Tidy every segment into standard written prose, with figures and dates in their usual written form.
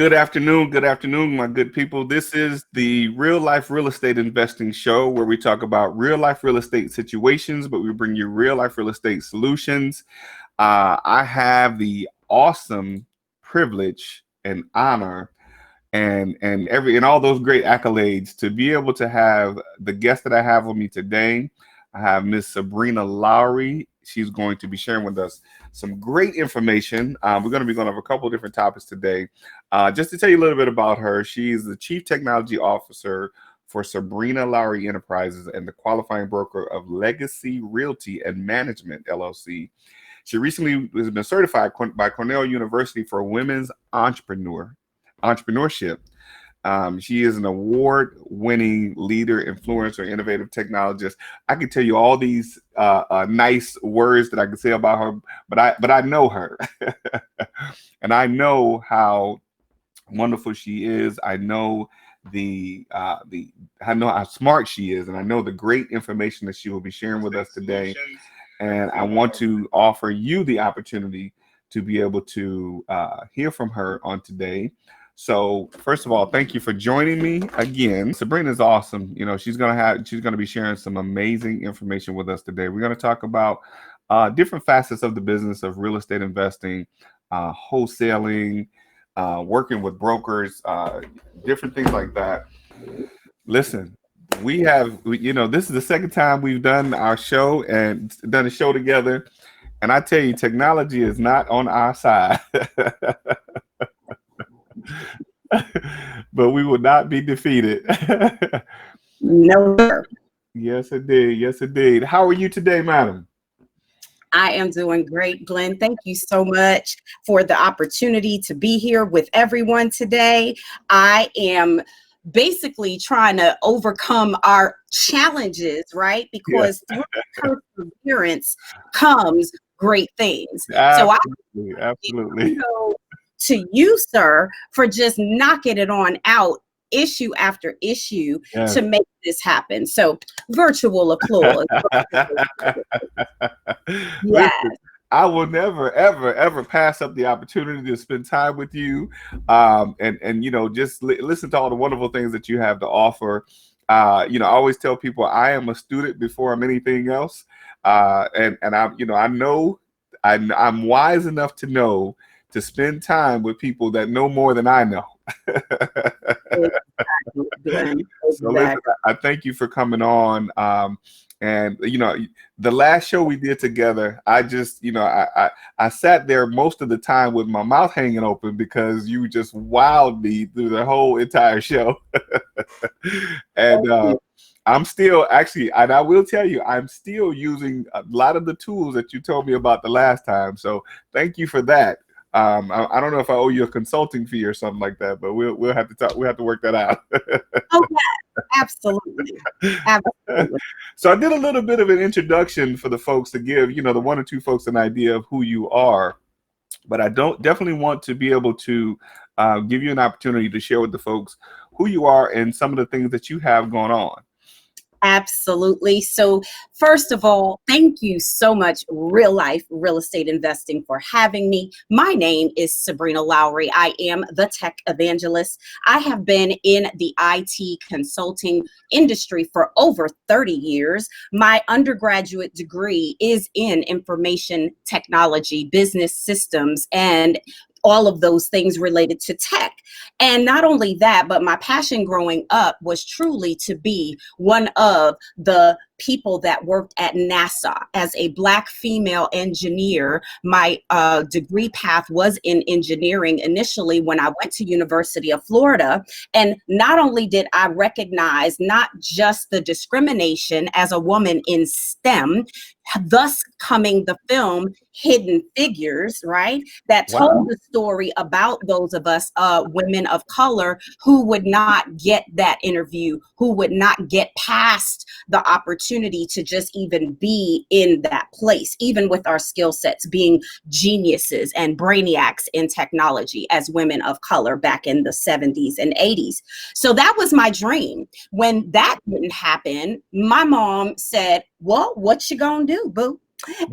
Good afternoon, my good people. This is the Real Life Real Estate Investing Show where we talk about real life real estate situations, but we bring you real life real estate solutions. I have the awesome privilege and honor and all those great accolades to be able to have the guest that I have with me today. I have Miss Sabrina Lowery. She's going to be sharing with us some great information. We're going to be going over a couple of different topics today. Just to tell you a little bit about her, she's the Chief Technology Officer for Sabrina Lowery Enterprises and the qualifying broker of Legacy Realty and Management, LLC. She recently has been certified by Cornell University for women's entrepreneurship. She is an award-winning leader, influencer, innovative technologist. I can tell you all these nice words that I can say about her, but I know her, and I know how wonderful she is. I know I know how smart she is, and I know the great information that she will be sharing with us today. And I want to offer you the opportunity to be able to hear from her on today. So first of all, thank you for joining me again. Sabrina is awesome. You know, she's gonna be sharing some amazing information with us today. We're gonna talk about different facets of the business of real estate investing, wholesaling, working with brokers, different things like that. Listen, this is the second time we've done our show and done a show together. And I tell you, technology is not on our side. But we will not be defeated. No, sir. Yes, indeed. Yes, indeed. How are you today, madam? I am doing great, Glenn. Thank you so much for the opportunity to be here with everyone today. I am basically trying to overcome our challenges, right? Because through perseverance comes great things. Absolutely, absolutely. So to you, sir, for just knocking it on out issue after issue to make this happen. So virtual applause. Listen, I will never, ever, ever pass up the opportunity to spend time with you, and just listen to all the wonderful things that you have to offer. I always tell people I am a student before I'm anything else, and I'm wise enough to know to spend time with people that know more than I know. Exactly. So listen, I thank you for coming on. And the last show we did together, I just, I sat there most of the time with my mouth hanging open because you just wowed me through the whole entire show. And I'm still and I will tell you, I'm still using a lot of the tools that you told me about the last time. So thank you for that. I don't know if I owe you a consulting fee or something like that, but we'll have to talk. We'll have to work that out. Okay, absolutely. So I did a little bit of an introduction for the folks to give, the one or two folks an idea of who you are, but I definitely want to be able to give you an opportunity to share with the folks who you are and some of the things that you have going on. Absolutely. So first of all, thank you so much, Real Life Real Estate Investing, for having me. My name is Sabrina Lowery. I am the Tech Evangelist. I have been in the IT consulting industry for over 30 years. My undergraduate degree is in information technology, business systems, and all of those things related to tech. And not only that, but my passion growing up was truly to be one of the people that worked at NASA as a Black female engineer. My degree path was in engineering initially when I went to University of Florida. And not only did I recognize not just the discrimination as a woman in STEM, thus coming the film Hidden Figures, right? That told the story about those of us women of color who would not get that interview, who would not get past the opportunity to just even be in that place, even with our skill sets being geniuses and brainiacs in technology as women of color back in the 70s and 80s. So that was my dream. When that didn't happen, my mom said, well, what you gonna do, boo?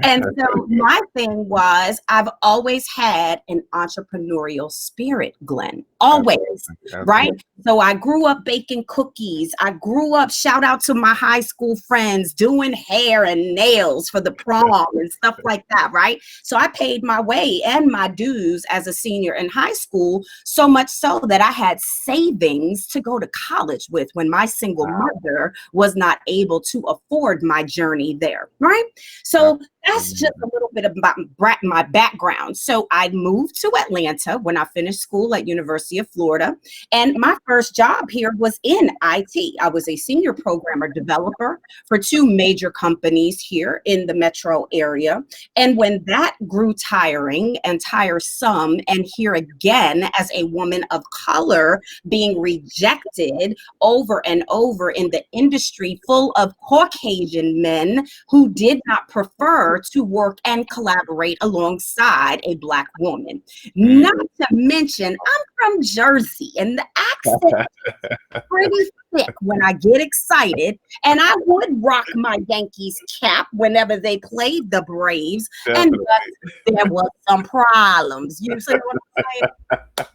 And so my thing was, I've always had an entrepreneurial spirit, Glenn, always, right? Absolutely. So I grew up baking cookies. I grew up, shout out to my high school friends, doing hair and nails for the prom and stuff like that, right? So I paid my way and my dues as a senior in high school, so much so that I had savings to go to college with when my single mother was not able to afford my journey there, right? So that's just a little bit about my background. So I moved to Atlanta when I finished school at University of Florida. And my first job here was in IT. I was a senior programmer developer for two major companies here in the metro area. And when that grew tiring and tiresome, and here again, as a woman of color, being rejected over and over in the industry full of Caucasian men who did not prefer to work and collaborate alongside a Black woman. Not to mention, I'm from Jersey, and the accent is pretty thick when I get excited, and I would rock my Yankees cap whenever they played the Braves, and there was some problems. You see what I'm saying?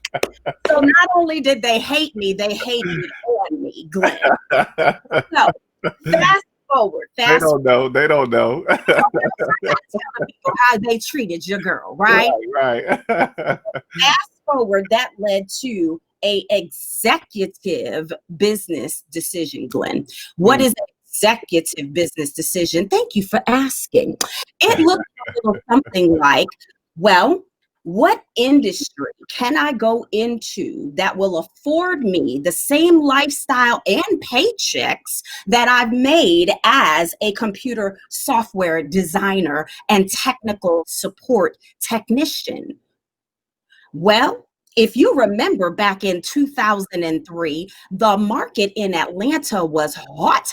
So not only did they hate me, they hated on me, Glenn. So fast forward. They don't know. They don't know. I'm telling people how they treated your girl, right? Right. Fast forward, that led to a executive business decision, Glenn. What is an executive business decision? Thank you for asking. It looks a little something like, well, what industry can I go into that will afford me the same lifestyle and paychecks that I've made as a computer software designer and technical support technician? Well, if you remember back in 2003, the market in Atlanta was hot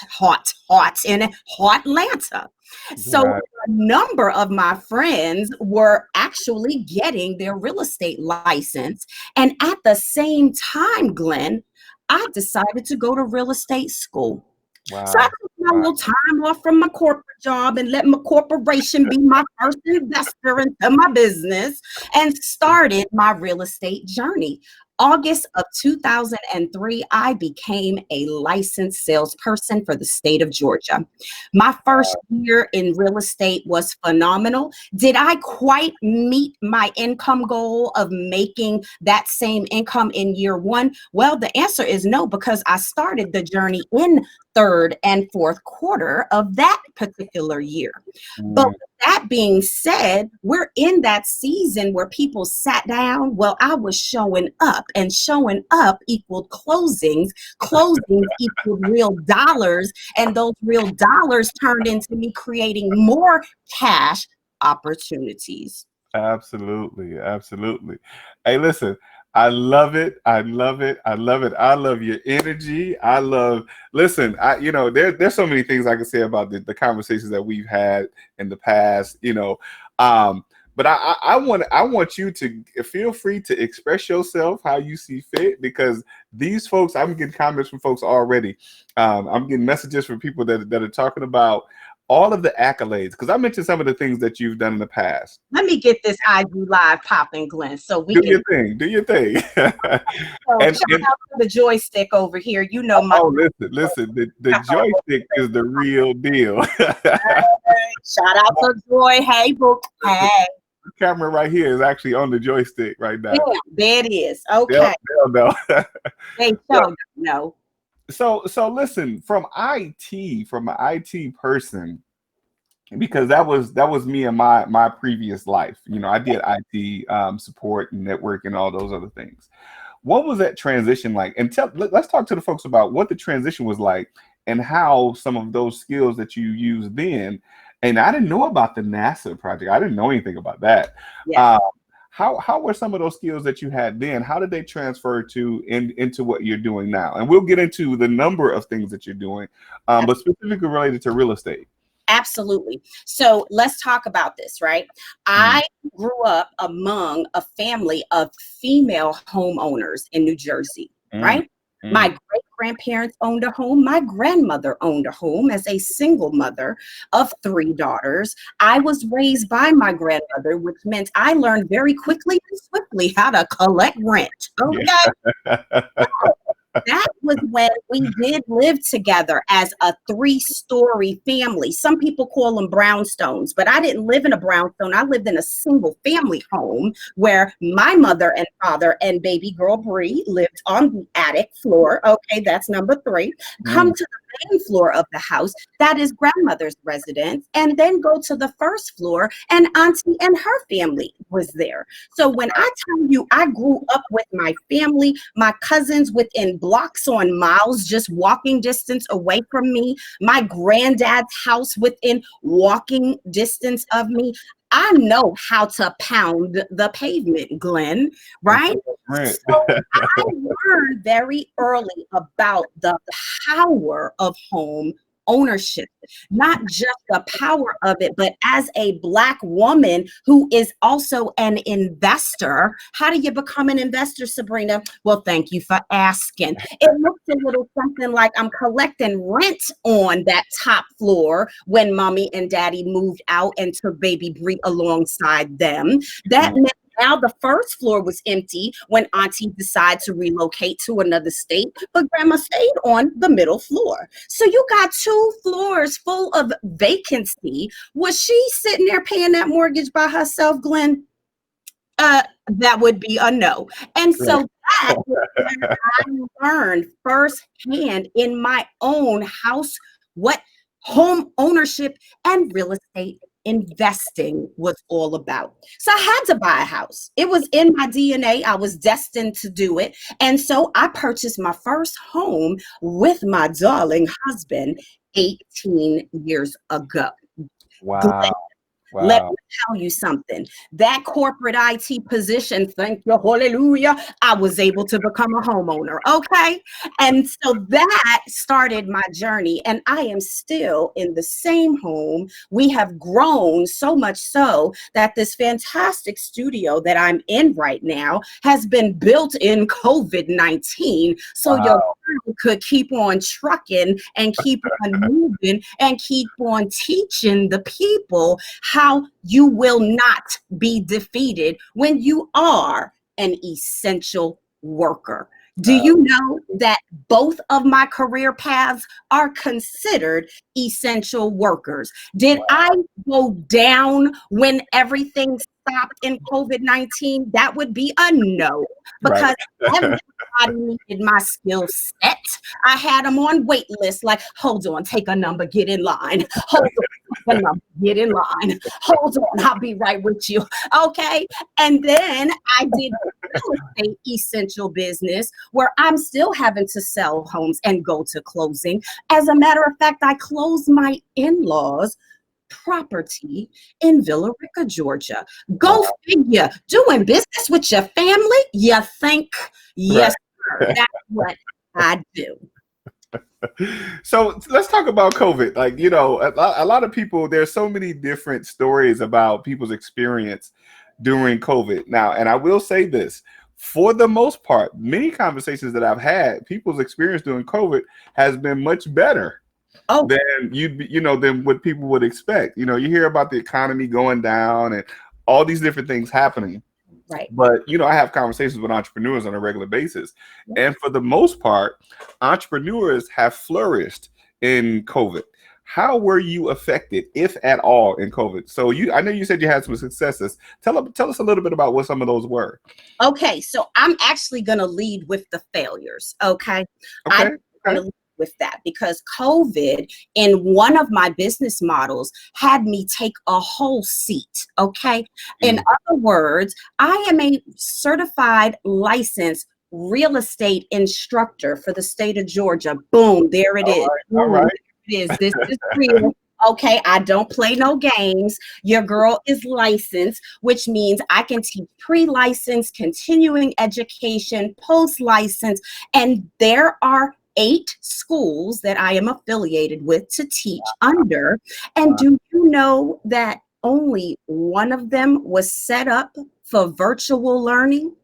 in hot Atlanta. So Right. a number of my friends were actually getting their real estate license. And at the same time, Glenn, I decided to go to real estate school. So I Wow. took my little time off from my corporate job and let my corporation be my first investor into my business and started my real estate journey. August of 2003, I became a licensed salesperson for the state of Georgia. My first year in real estate was phenomenal. Did I quite meet my income goal of making that same income in year one? Well, the answer is no, because I started the journey in third and fourth quarter of that particular year. But with that being said, we're in that season where people sat down. Well, I was showing up, and showing up equaled closings. Closings equaled real dollars, and those real dollars turned into me creating more cash opportunities. Absolutely. Absolutely. Hey, listen, I love it. I love it. I love it. I love your energy. Listen, there's so many things I can say about the conversations that we've had in the past, but I want you to feel free to express yourself how you see fit, because these folks, I'm getting comments from folks already. I'm getting messages from people that are talking about all of the accolades, because I mentioned some of the things that you've done in the past. Let me get this IG live popping, Glenn, so we Do can. your thing. Do your thing. So and, shout and out to the joystick over here. You know my. oh, listen. The joystick is the real deal. Shout out to Joy. Hey, book. Hey. The camera right here is actually on the joystick right now. Yeah, there it is. Okay. No. They don't know. So listen, from an IT person, because that was me in my previous life. I did IT support and network and all those other things. What was that transition like? And let's talk to the folks about what the transition was like and how some of those skills that you used then. And I didn't know about the NASA project. I didn't know anything about that. Yeah. How were some of those skills that you had then? How did they transfer into what you're doing now? And we'll get into the number of things that you're doing, but specifically related to real estate. Absolutely. So let's talk about this, right? I grew up among a family of female homeowners in New Jersey, right? My great grandparents owned a home. My grandmother owned a home as a single mother of 3 daughters. I was raised by my grandmother, which meant I learned very quickly and swiftly how to collect rent. Okay. Yeah. That was when we did live together as a 3-story family. Some people call them brownstones, but I didn't live in a brownstone. I lived in a single family home where my mother and father and baby girl Bree lived on the attic floor. Okay, that's number 3. Come to the main floor of the house. That is grandmother's residence. And then go to the first floor, and auntie and her family was there. So when I tell you I grew up with my family, my cousins within blocks on miles, just walking distance away from me, my granddad's house within walking distance of me, I know how to pound the pavement, Glenn, right? Right. So I learned very early about the power of home ownership, not just the power of it, but as a Black woman who is also an investor. How do you become an investor, Sabrina? Well, thank you for asking. It looks a little something like I'm collecting rent on that top floor when mommy and daddy moved out and took baby Bree alongside them. That meant now the first floor was empty when auntie decided to relocate to another state, but grandma stayed on the middle floor. So you got 2 floors full of vacancy. Was she sitting there paying that mortgage by herself, Glenn? That would be a no. And so that is where I learned firsthand in my own house what home ownership and real estate investing was all about. So I had to buy a house. It was in my DNA. I was destined to do it. And so I purchased my first home with my darling husband 18 years ago. Wow. Let Wow. me tell you something. That corporate IT position, thank you, hallelujah, I was able to become a homeowner. Okay. And so that started my journey. And I am still in the same home. We have grown so much so that this fantastic studio that I'm in right now has been built in COVID-19. So your Wow. girl could keep on trucking and keep on moving and keep on teaching the people how you will not be defeated when you are an essential worker. Do you know that both of my career paths are considered essential workers? Did I go down when everything stopped in COVID-19? That would be a no, Right. because everybody needed my skill set. I had them on wait lists like, hold on, take a number, get in line. Hold on, take a number, get in line. Hold on, I'll be right with you. Okay. And then I did real estate essential business where I'm still having to sell homes and go to closing. As a matter of fact, I closed my in-laws property in Villa Rica, Georgia. Go figure. Doing business with your family? You think? Yes, sir. That's what I do. So let's talk about COVID. Like, you know, a lot of people, there's so many different stories about people's experience during COVID. Now, and I will say this, for the most part, many conversations that I've had, people's experience during COVID has been much better than than what people would expect. You know, you hear about the economy going down and all these different things happening. Right. But, you know, I have conversations with entrepreneurs on a regular basis. And for the most part, entrepreneurs have flourished in COVID. How were you affected, if at all, in COVID? So I know you said you had some successes. Tell us a little bit about what some of those were. Okay. So I'm actually going to lead with the failures. Okay. I'm going to lead with that because COVID in one of my business models had me take a whole seat. Okay. In other words, I am a certified licensed real estate instructor for the state of Georgia. Boom. There it is. All right. This is real. Okay, I don't play no games. Your girl is licensed, which means I can teach pre-license, continuing education, post-license, and there are 8 schools that I am affiliated with to teach under. And do you know that only one of them was set up for virtual learning?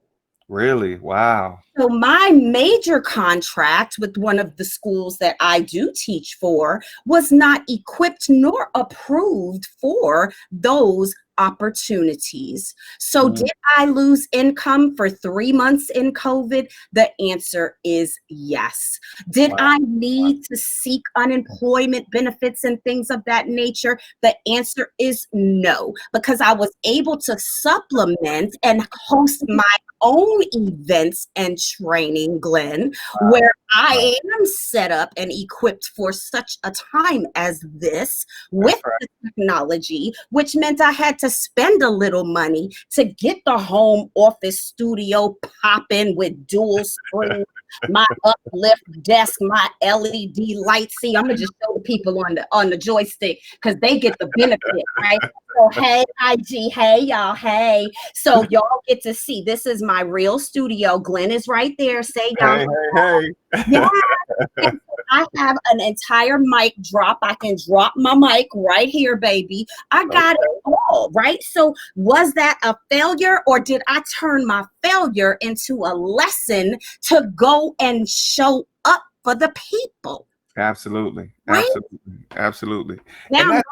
Really? Wow. So my major contract with one of the schools that I do teach for was not equipped nor approved for those opportunities. So Mm, did I lose income for 3 months in COVID? The answer is yes. Did wow. I need to seek unemployment benefits and things of that nature? The answer is no, because I was able to supplement and host my own events and training, Glenn, where Wow. I am set up and equipped for such a time as this with That's right. the technology, which meant I had to spend a little money to get the home office studio popping with dual screen, my uplift desk, my LED lights. See, I'm gonna just show the people on the joystick because they get the benefit, right? So hey, IG, hey y'all, hey. So y'all get to see this is my real studio. Glenn is right there. Say y'all. Hey, hey, Yeah. hey. And so I have an entire mic drop. I can drop my mic right here, baby. I got it all, right? So was that a failure, or did I turn my failure into a lesson to go and show up for the people? Absolutely. Right? Absolutely. Absolutely. And Now, that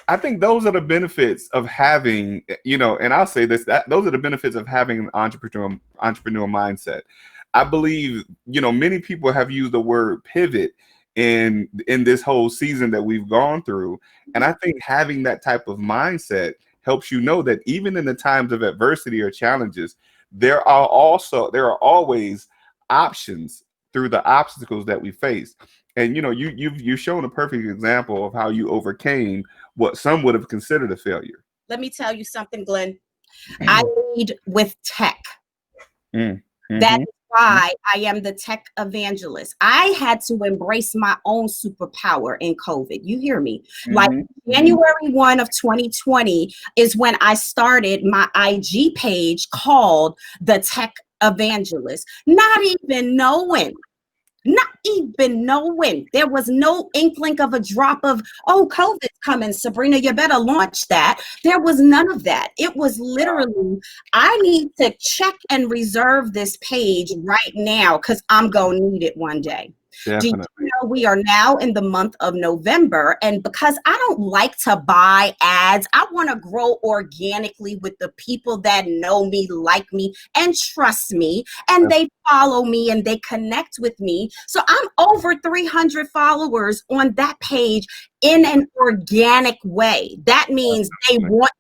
I think those are the benefits of having, and I'll say this, that those are the benefits of having an entrepreneur mindset. I believe, many people have used the word pivot in this whole season that we've gone through. And I think having that type of mindset helps you know that even in the times of adversity or challenges, there are always options through the obstacles that we face. And you've shown a perfect example of how you overcame what some would have considered a failure. let me tell you something, Glenn. I lead with tech. Mm, That hmm is why I am the tech evangelist. I had to embrace my own superpower in COVID. You hear me? Like hmm hmm January 1 of 2020 is when I started my IG page called the Tech Evangelist, not even knowing. There was no inkling of a drop of, oh, COVID's coming, Sabrina, you better launch that. There was none of that. It was literally, I need to check and reserve this page right now because I'm going to need it one day. Do you Definitely. know we are now in the month of November? And because I don't like to buy ads, I want to grow organically with the people that know me, like me, and trust me, and they follow me and they connect with me. So I'm over 300 followers on that page in an organic way. That means they Definitely. want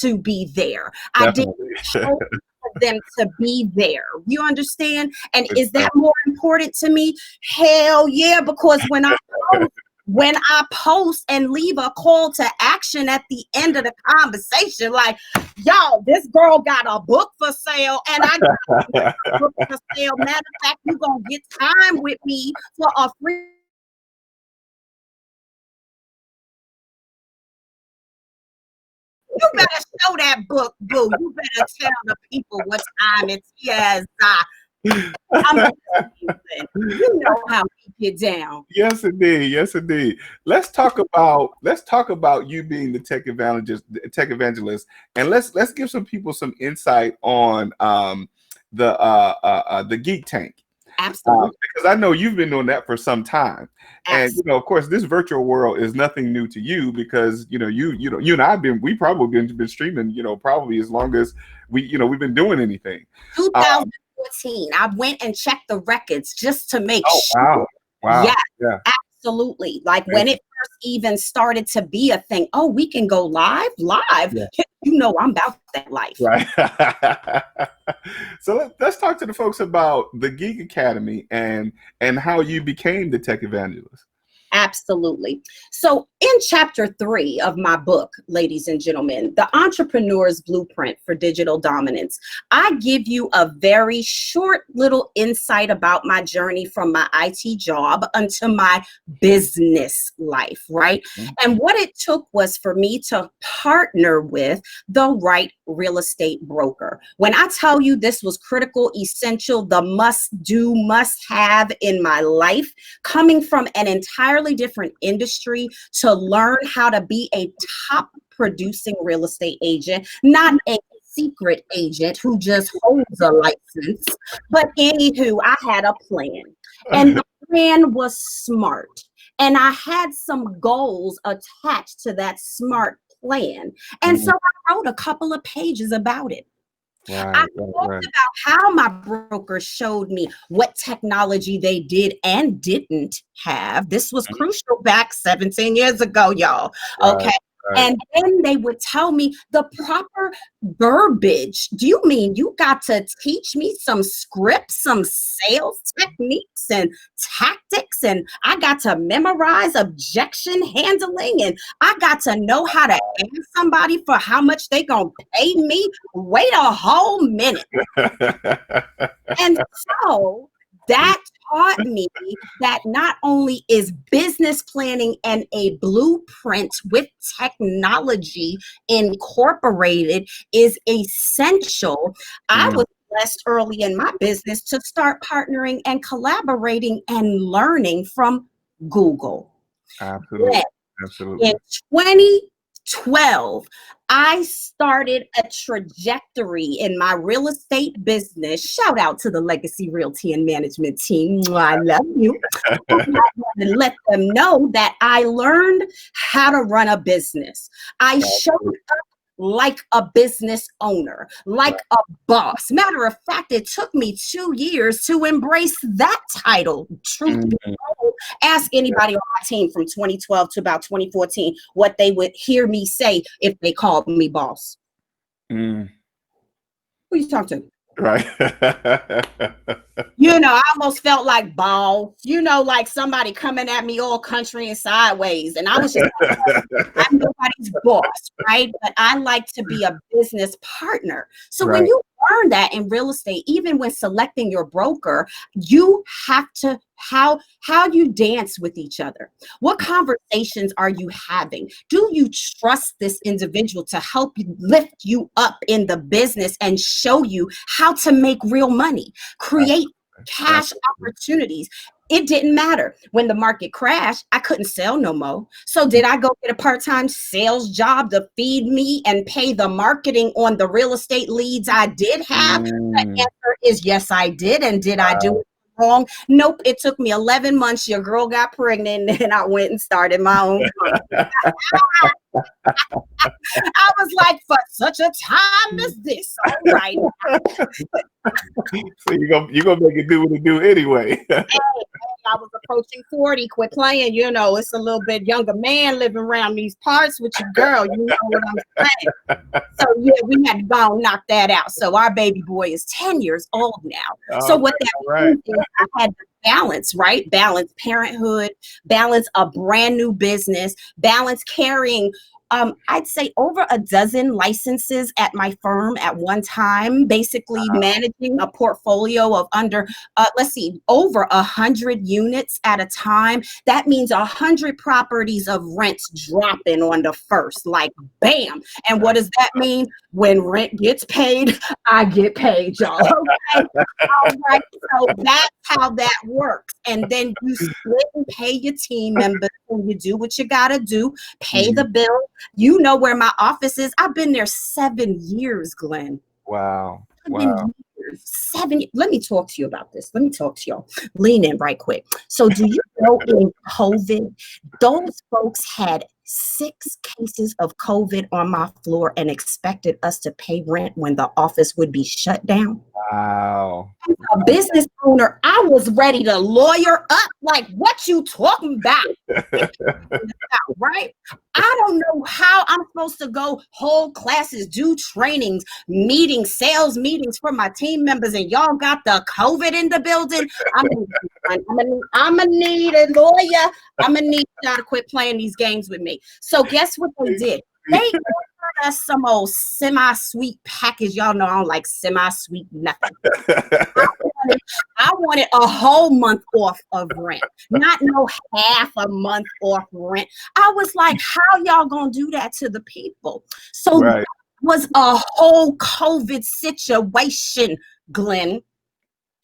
to be there. I didn't Definitely. show for them to be there. You understand? And is that Exactly. more important to me? Hell yeah, because when I post and leave a call to action at the end of the conversation, like, y'all, this girl got a book for sale, and I got a book for sale. Matter of fact, you're gonna get time with me for a free. You better show that book, boo. You better tell the people what time it is. I'm amazing. You know how we get down. Yes, indeed. Yes, indeed. Let's talk about you being the tech evangelist, and let's give some people some insight on the Geek Tank. Absolutely. Because I know you've been doing that for some time, and Absolutely. of course, this virtual world is nothing new to you because you and I've been we probably been streaming probably as long as we've been doing anything. Uh, 2014, I went and checked the records just to make oh wow, sure. wow, Yes, yeah, absolutely. Like when it first even started to be a thing, oh, we can go live. yeah. You know, I'm about that life. Right. So let's talk to the folks about the Geek Academy and how you became the tech evangelist. Absolutely. So, in chapter 3 of my book, ladies and gentlemen, The Entrepreneur's Blueprint for Digital Dominance, I give you a very short little insight about my journey from my IT job unto my business life, right? And what it took was for me to partner with the right real estate broker. When I tell you this was critical, essential, the must do, must have in my life, coming from an entirely different industry to learn how to be a top producing real estate agent, not a secret agent who just holds a license. But anywho, I had a plan, and the plan was smart. And I had some goals attached to that smart plan. And so I wrote a couple of pages about it. I talked about how my broker showed me what technology they did and didn't have. This was crucial back 17 years ago, y'all. Okay. And then they would tell me the proper verbiage. Do you mean you got to teach me some scripts, some sales techniques and tactics, and I got to memorize objection handling, and I got to know how to ask somebody for how much they gonna pay me? Wait a whole minute. And so that taught me that not only is business planning and a blueprint with technology incorporated is essential. I was blessed early in my business to start partnering and collaborating and learning from Google. Absolutely. In 2012, I started a trajectory in my real estate business. Shout out to the Legacy Realty and Management team. I love you. I want to let them know that I learned how to run a business. I showed up like a business owner, like a boss. Matter of fact, it took me 2 years to embrace that title. Truth be told, ask anybody on my team from 2012 to about 2014 what they would hear me say if they called me boss. Who you talking to? Right. You know, I almost felt like boss, you know, like somebody coming at me all country and sideways. And I was just like, I'm nobody's boss, right? But I like to be a business partner. So when you learn that in real estate, even when selecting your broker, you have to how you dance with each other. What conversations are you having? Do you trust this individual to help you lift you up in the business and show you how to make real money, create cash opportunities? It didn't matter. When the market crashed, I couldn't sell no more. So did I go get a part-time sales job to feed me and pay the marketing on the real estate leads I did have? The answer is yes, I did. And did I do it wrong? Nope. It took me 11 months. Your girl got pregnant and I went and started my own company. I was like, for such a time as this, all right. So you're gonna make it do what it do anyway. I was approaching 40, quit playing, you know, it's a little bit younger man living around these parts with your girl, you know what I'm saying? So yeah, we had to go and knock that out. So our baby boy is 10 years old now. So what that means is I had to balance, right? Balance parenthood, balance a brand new business, balance carrying I'd say over a dozen licenses at my firm at one time, basically managing a portfolio of under, over 100 units at a time. That means 100 properties of rents dropping on the first, like bam. And what does that mean? When rent gets paid, I get paid, y'all. Okay? All right. So that's how that works. And then you split and pay your team members, and you do what you got to do, pay the bill. You know where my office is. I've been there 7 years, Glenn. Wow. 7 years. Let me talk to you about this. Let me talk to y'all. Lean in right quick. So do you know in COVID, those folks had 6 cases of COVID on my floor and expected us to pay rent when the office would be shut down? Wow. As a business owner, I was ready to lawyer up like, what you talking about? Right? I don't know how I'm supposed to go hold classes, do trainings, meetings, sales meetings for my team members, and y'all got the COVID in the building. I'm gonna need a lawyer. I'm gonna need y'all to quit playing these games with me. So guess what they did? They offered us some old semi-sweet package. Y'all know I don't like semi-sweet nothing. I wanted a whole month off of rent, not no half a month off rent. I was like, how y'all gonna do that to the people? So that was a whole COVID situation, Glenn.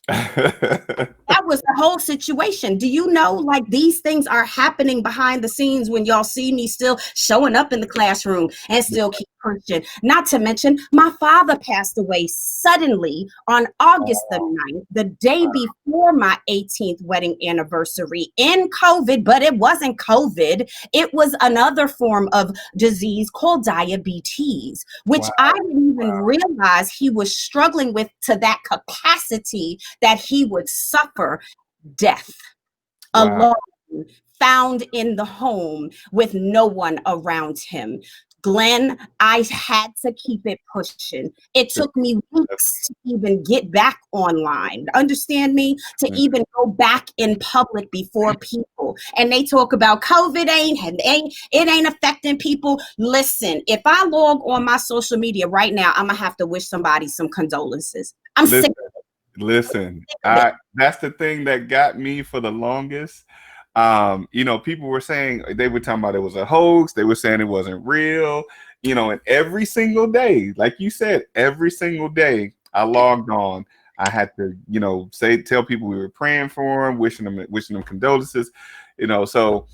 That was the whole situation. Do you know, like, these things are happening behind the scenes when y'all see me still showing up in the classroom and still keep pushing. Not to mention, my father passed away suddenly on August the 9th, the day before my 18th wedding anniversary in COVID, but it wasn't COVID. It was another form of disease called diabetes, which I didn't even realize he was struggling with to that capacity that he would suffer death alone, found in the home with no one around him. Glenn, I had to keep it pushing. It took me weeks to even get back online. Understand me? To even go back in public before people. And they talk about COVID it ain't affecting people. Listen, if I log on my social media right now, I'm gonna have to wish somebody some condolences. I'm sick of it. Listen, that's the thing that got me for the longest. You know, people were saying, they were talking about it was a hoax. They were saying it wasn't real, you know, and every single day, like you said, every single day I logged on, I had to, you know, tell people we were praying for them, wishing them condolences, you know. So,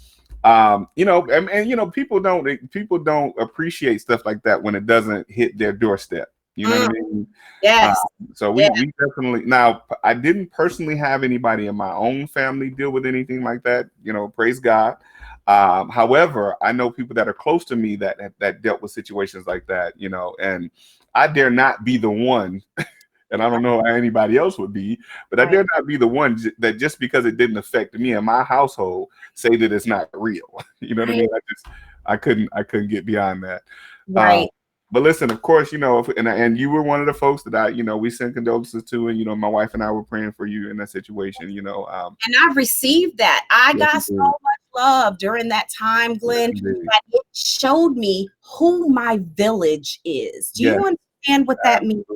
you know, and you know, people don't appreciate stuff like that when it doesn't hit their doorstep. You know what I mean? Yes. So we definitely, now I didn't personally have anybody in my own family deal with anything like that, you know, praise God. However, I know people that are close to me that dealt with situations like that, you know, and I dare not be the one, and I don't know how anybody else would be, but I dare not be the one that just because it didn't affect me and my household say that it's not real. You know what I mean? I couldn't get beyond that. Right. But listen, of course, you know, and you were one of the folks that we sent condolences to, and you know, my wife and I were praying for you in that situation, you know. And I received that. I got so much love during that time, Glenn, that it showed me who my village is. Do you understand what that means?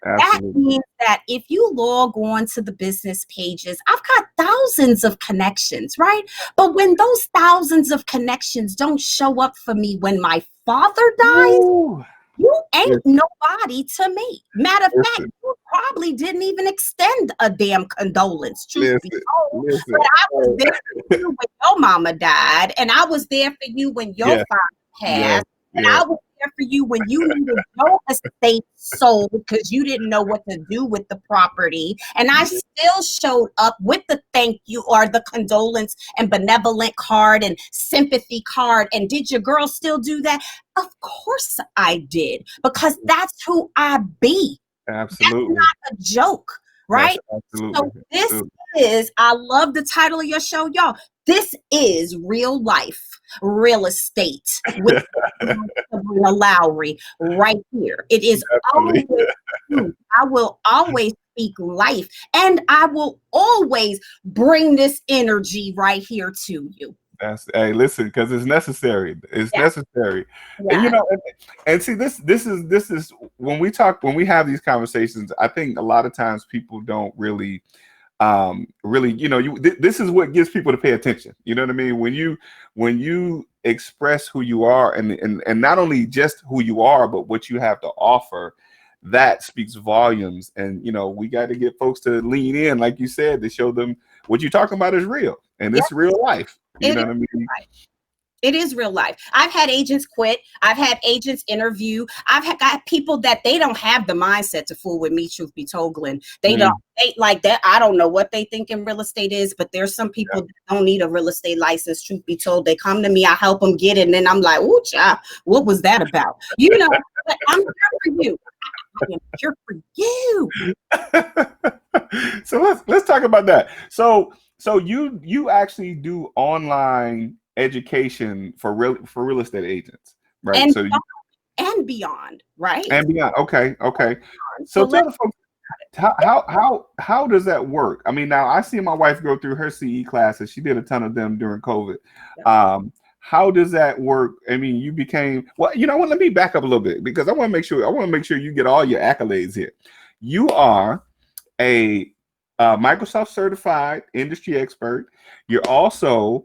That means that if you log on to the business pages, I've got thousands of connections, right? But when those thousands of connections don't show up for me when my father dies, you ain't nobody to me. Matter of fact, you probably didn't even extend a damn condolence, truth be told. But I was there for you when your mama died, and I was there for you when your father passed, and I was there for you when you needed your estate sold because you didn't know what to do with the property. And I still showed up with the thank you or the condolence and benevolent card and sympathy card. And did your girl still do that? Of course I did, because that's who I be. Absolutely. That's not a joke, right? So this is, I love the title of your show, y'all. This is real life real estate with Sabrina Lowery right here. It is always true. I will always speak life, and I will always bring this energy right here to you. Hey, listen, because it's necessary. It's necessary. And you know, and see, this is when we have these conversations, I think a lot of times people don't really, you know, this is what gets people to pay attention. You know what I mean? When you express who you are, and not only just who you are, but what you have to offer, that speaks volumes. And you know, we got to get folks to lean in, like you said, to show them what you're talking about is real, and it's real life. You know what I mean? It is real life. I've had agents quit. I've had agents interview. I've got people that they don't have the mindset to fool with me, truth be told, Glenn. They don't like that. I don't know what they think in real estate is, but there's some people that don't need a real estate license, truth be told. They come to me, I help them get it, and then I'm like, ooh, child, what was that about? You know, but I'm here for you. I am here for you. So let's talk about that. So you actually do online education for real estate agents, right? And beyond, right? And beyond. Okay. So tell the folks, how does that work? I mean, now I see my wife go through her CE classes. She did a ton of them during COVID. How does that work? I mean, you became, well, you know what? Let me back up a little bit, because I want to make sure you get all your accolades here. You are a Microsoft certified industry expert. You're also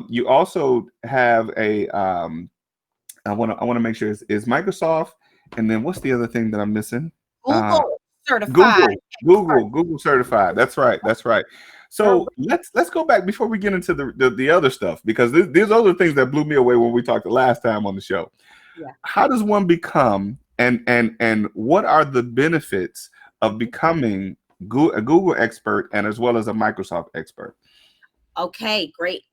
you also have a I want to make sure is Microsoft, and then what's the other thing that I'm missing? Google certified. Google certified. That's right. So let's go back before we get into the other stuff, because there's other things that blew me away when we talked the last time on the show. Yeah. How does one become, and what are the benefits of becoming a Google expert and as well as a Microsoft expert? Okay, great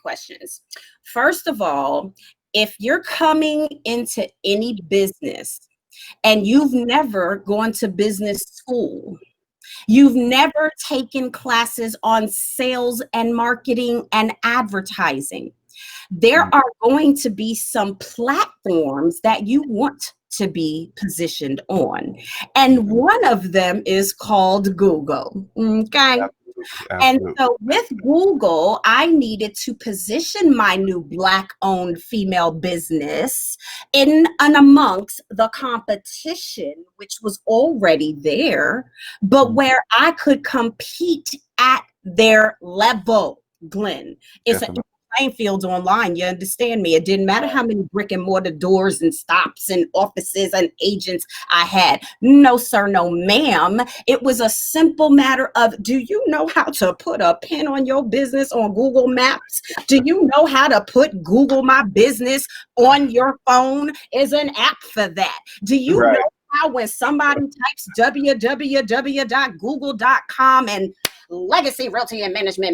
questions. First of all, if you're coming into any business and you've never gone to business school, you've never taken classes on sales and marketing and advertising, there are going to be some platforms that you want to be positioned on. And one of them is called Google. Okay. Absolutely, And absolutely. so with Google, I needed to position my new Black-owned female business in and amongst the competition, which was already there, but where I could compete at their level, Glenn. It's an Definitely. playing field online. You understand me? It didn't matter how many brick and mortar doors and stops and offices and agents I had. No, sir, no, ma'am. It was a simple matter of, do you know how to put a pin on your business on Google Maps? Do you know how to put Google My Business on your phone? Is an app for that. Do you know Right. how when somebody types www.google.com and legacy realty and management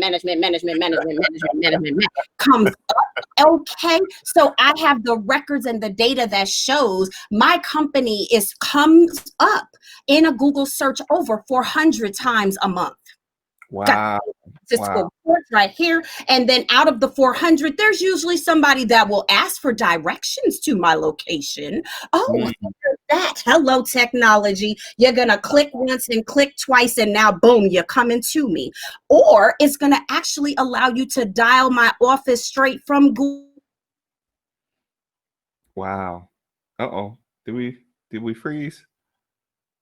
comes up? Okay, so I have the records and the data that shows my company comes up in a Google search over 400 times a month. Got Wow. statistical Wow. reports right here. And then out of the 400, there's usually somebody that will ask for directions to my location. Oh, Mm, here's that. Hello, technology. You're going to click once and click twice, and now, boom, you're coming to me. Or it's going to actually allow you to dial my office straight from Google. wow. Uh-oh. Did we freeze?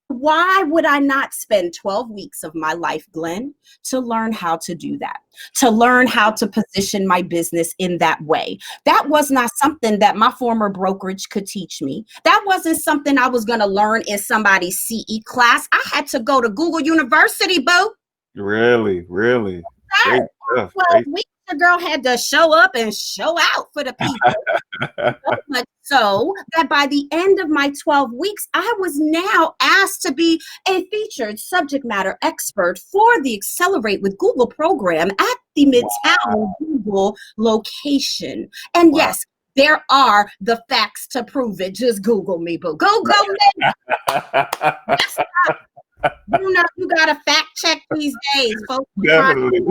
Why would I not spend 12 weeks of my life, Glenn, to learn how to do that, to learn how to position my business in that way? That was not something that my former brokerage could teach me. That wasn't something I was going to learn in somebody's CE class. I had to go to Google University, boo. Really, really. Great stuff. 12 Great. weeks, the girl had to show up and show out for the people. So much so that by the end of my 12 weeks, I was now asked to be a featured subject matter expert for the Accelerate with Google program at the Midtown Google location. And Wow. yes, there are the facts to prove it. Just Google me, boo. Google me. You know, you got to fact check these days, folks. Definitely.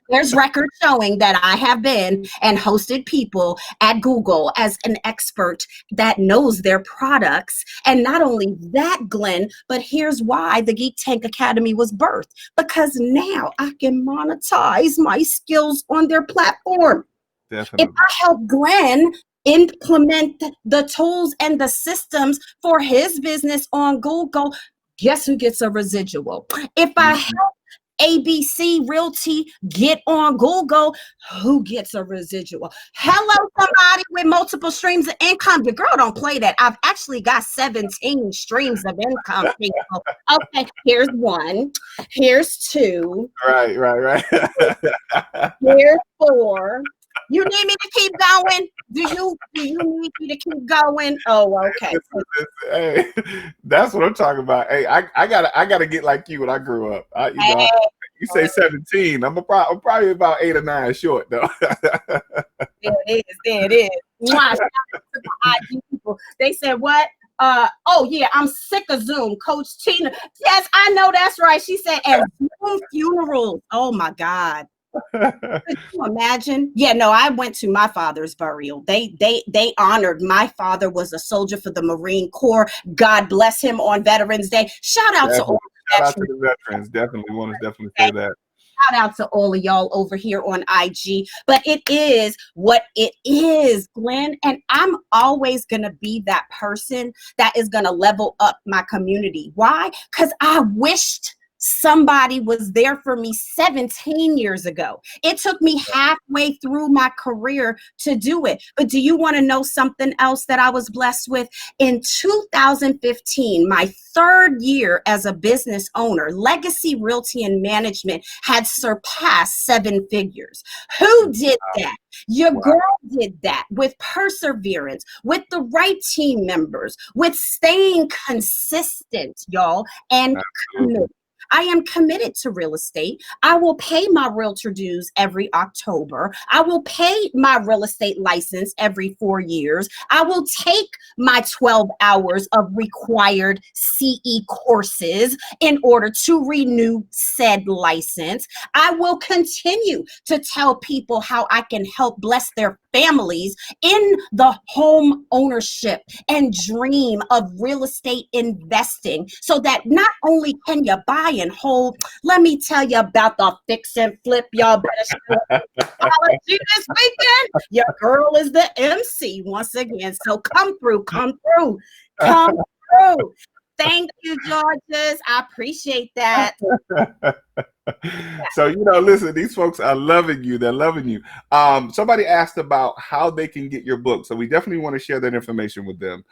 There's records showing that I have been and hosted people at Google as an expert that knows their products. And not only that, Glenn, but here's why the Geek Tank Academy was birthed. Because now I can monetize my skills on their platform. If Definitely. I help Glenn implement the tools and the systems for his business on Google, guess who gets a residual? If I help ABC Realty get on Google, who gets a residual? Hello, somebody with multiple streams of income. The girl don't play that. I've actually got 17 streams of income, people. Okay, here's one. Here's two. Right, right, right. Here's four. You need me to keep going? Do you need me to keep going? Oh, okay. Hey, that's what I'm talking about. Hey, I gotta get like you when I grew up. You say 17. I'm probably about 8 or 9 short though. There it is. Mwah, shout out to the IG people. They said what? Oh yeah, I'm sick of Zoom. Coach Tina. Yes, I know that's right. She said, and Zoom funerals. Oh my God. Could you imagine? Yeah, no, I went to my father's burial. They honored my father was a soldier for the Marine Corps. God bless him on Veterans Day. Shout out to all Shout out to the veterans. Definitely want to definitely say that. Shout out to all of y'all over here on IG. But it is what it is, Glenn. And I'm always going to be that person that is going to level up my community. Why? Because I wished Somebody was there for me 17 years ago. It took me halfway through my career to do it. But do you want to know something else that I was blessed with? In 2015, my third year as a business owner, Legacy Realty and Management had surpassed 7 figures. Who did that? Your girl did that with perseverance, with the right team members, with staying consistent, y'all, and committed. I am committed to real estate. I will pay my realtor dues every October. I will pay my real estate license every 4 years. I will take my 12 hours of required CE courses in order to renew said license. I will continue to tell people how I can help bless their families in the home ownership and dream of real estate investing, so that not only can you buy and hold, let me tell you about the fix and flip. Y'all better show up this weekend. Your girl is the MC once again. So come through. Thank you, Georges. I appreciate that. So, listen, these folks are loving you. They're loving you. Somebody asked about how they can get your book. So we definitely want to share that information with them.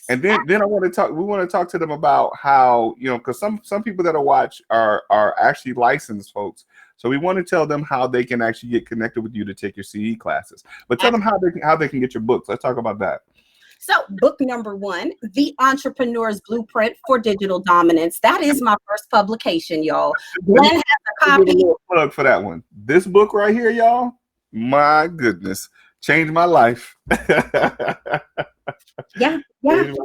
And then I want to talk, we want to talk to them about how, because some people that watch are actually licensed folks. So we want to tell them how they can actually get connected with you to take your CE classes. But tell them how they can get your books. Let's talk about that. So book number 1, The Entrepreneur's Blueprint for Digital Dominance. That is my first publication, y'all. Glenn has a copy. A little plug for that one. This book right here, y'all, my goodness, changed my life. Yeah. It's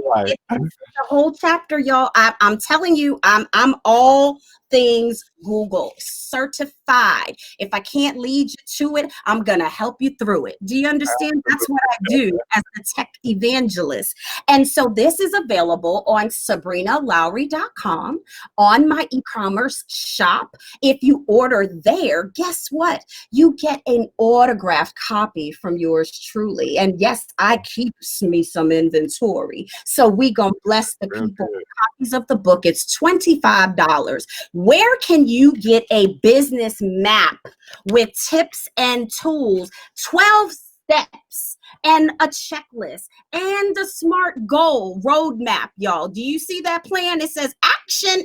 a whole chapter, y'all. I'm telling you, I'm all things Google certified. If I can't lead you to it, I'm gonna help you through it. Do you understand? That's what I do as a tech evangelist. And so this is available on SabrinaLowery.com, on my e-commerce shop. If you order there, guess what? You get an autographed copy from yours truly. And yes, I keeps me some inventory. So we gonna bless the people with copies of the book. It's $25. Where can you get a business map with tips and tools, 12 steps and a checklist and a SMART goal roadmap, y'all? Do you see that plan? It says action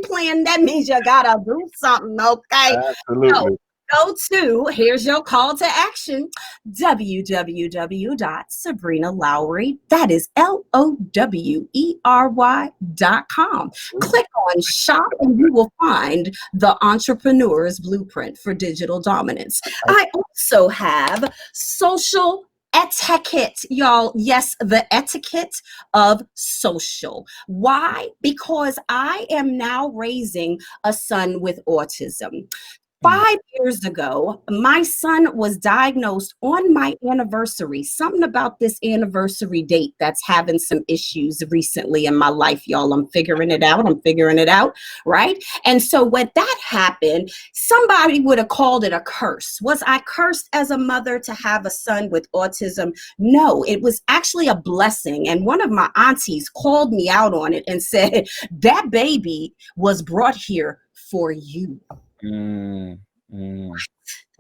plan. That means you gotta do something, okay? Absolutely. So, go to, here's your call to action, www.SabrinaLowery, that is LOWERY.com. Click on shop and you will find the Entrepreneur's Blueprint for Digital Dominance. I also have social etiquette, y'all. Yes, the etiquette of social. Why? Because I am now raising a son with autism. 5 years ago, my son was diagnosed on my anniversary. Something about this anniversary date that's having some issues recently in my life, y'all. I'm figuring it out, right? And so when that happened, somebody would have called it a curse. Was I cursed as a mother to have a son with autism? No, it was actually a blessing. And one of my aunties called me out on it and said, that baby was brought here for you.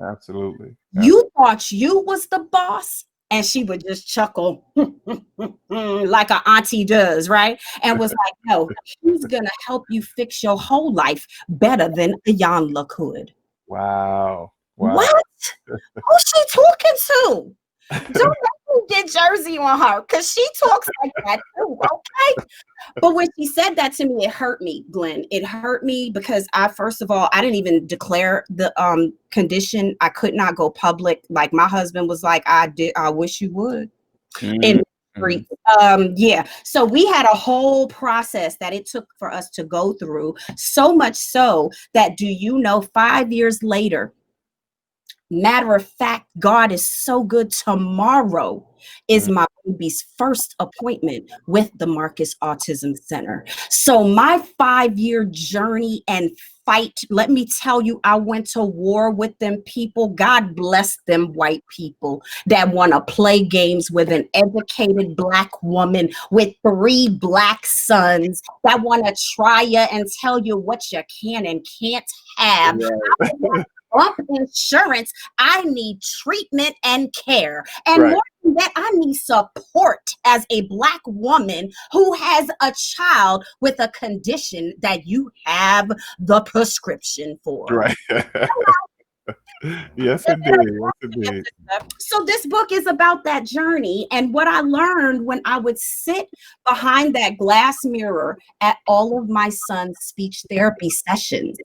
Absolutely. You thought you was the boss, and she would just chuckle like an auntie does, right? And was like, no, he's gonna help you fix your whole life better than Ayanla could. Wow. What? Who's she talking to? Don't let me get Jersey on her, because she talks like that too, okay? But when she said that to me, it hurt me, Glenn. It hurt me because first of all, I didn't even declare the condition. I could not go public. Like my husband was like, I wish you would. In yeah. So we had a whole process that it took for us to go through. So much so that, do you know, 5 years later, Matter of fact, God is so good. Tomorrow is Mm. my baby's first appointment with the Marcus Autism Center. So my 5-year journey and fight, let me tell you, I went to war with them people. God bless them white people that want to play games with an educated Black woman with 3 Black sons that want to try you and tell you what you can and can't have. Right. Insurance, I need treatment and care. And Right. more than that, I need support as a Black woman who has a child with a condition that you have the prescription for. Right. Yes, indeed. Yes, indeed. So this book is about that journey and what I learned when I would sit behind that glass mirror at all of my son's speech therapy sessions.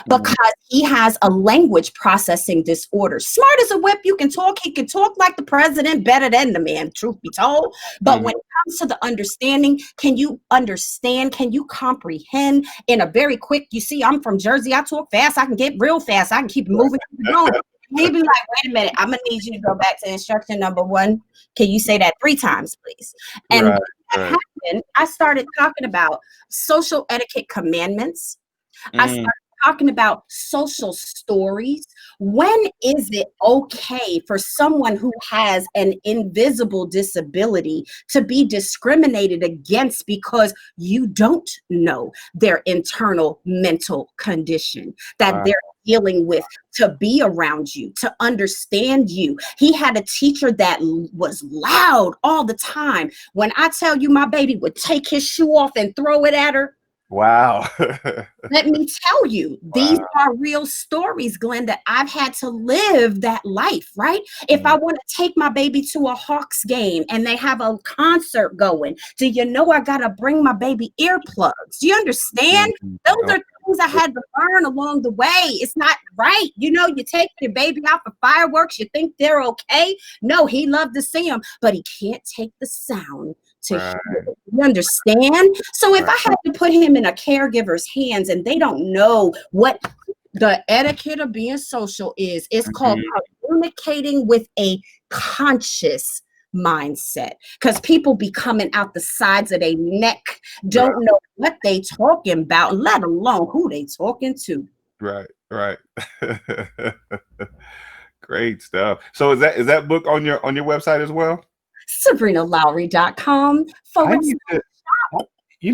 Mm. Because he has a language processing disorder. Smart as a whip, you can talk. He can talk like the president, better than the man, truth be told. But Mhm. when it comes to the understanding, can you understand? Can you comprehend in a very quick? You see, I'm from Jersey. I talk fast. I can get real fast. I can keep it moving, keep it going. He'd be like, wait a minute, I'm gonna need you to go back to instruction number 1. Can you say that 3 times, please? And when Right. that Right. happened, I started talking about social etiquette commandments. I Mm. started talking about social stories. When is it okay for someone who has an invisible disability to be discriminated against because you don't know their internal mental condition that Wow. they're dealing with, to be around you, to understand you? He had a teacher that was loud all the time. When I tell you my baby would take his shoe off and throw it at her, Wow. let me tell you, these Wow. are real stories, Glenn, that I've had to live that life, right? If I Mm. want to take my baby to a Hawks game and they have a concert going, do you know I got to bring my baby earplugs? Do you understand? Mhm. Those Oh, are things I had to learn along the way. It's not right. You know, you take your baby out for fireworks, you think they're okay. No, he loved to see them, but he can't take the sound to hear right. it. You understand? So if Right. I had to put him in a caregiver's hands and they don't know what the etiquette of being social is, it's called Mhm. communicating with a conscious mindset, because people be coming out the sides of their neck, Right. don't know what they talking about, let alone who they talking to. Right. Right. Great stuff. So is that book on your website as well? SabrinaLowery.com I forward need to.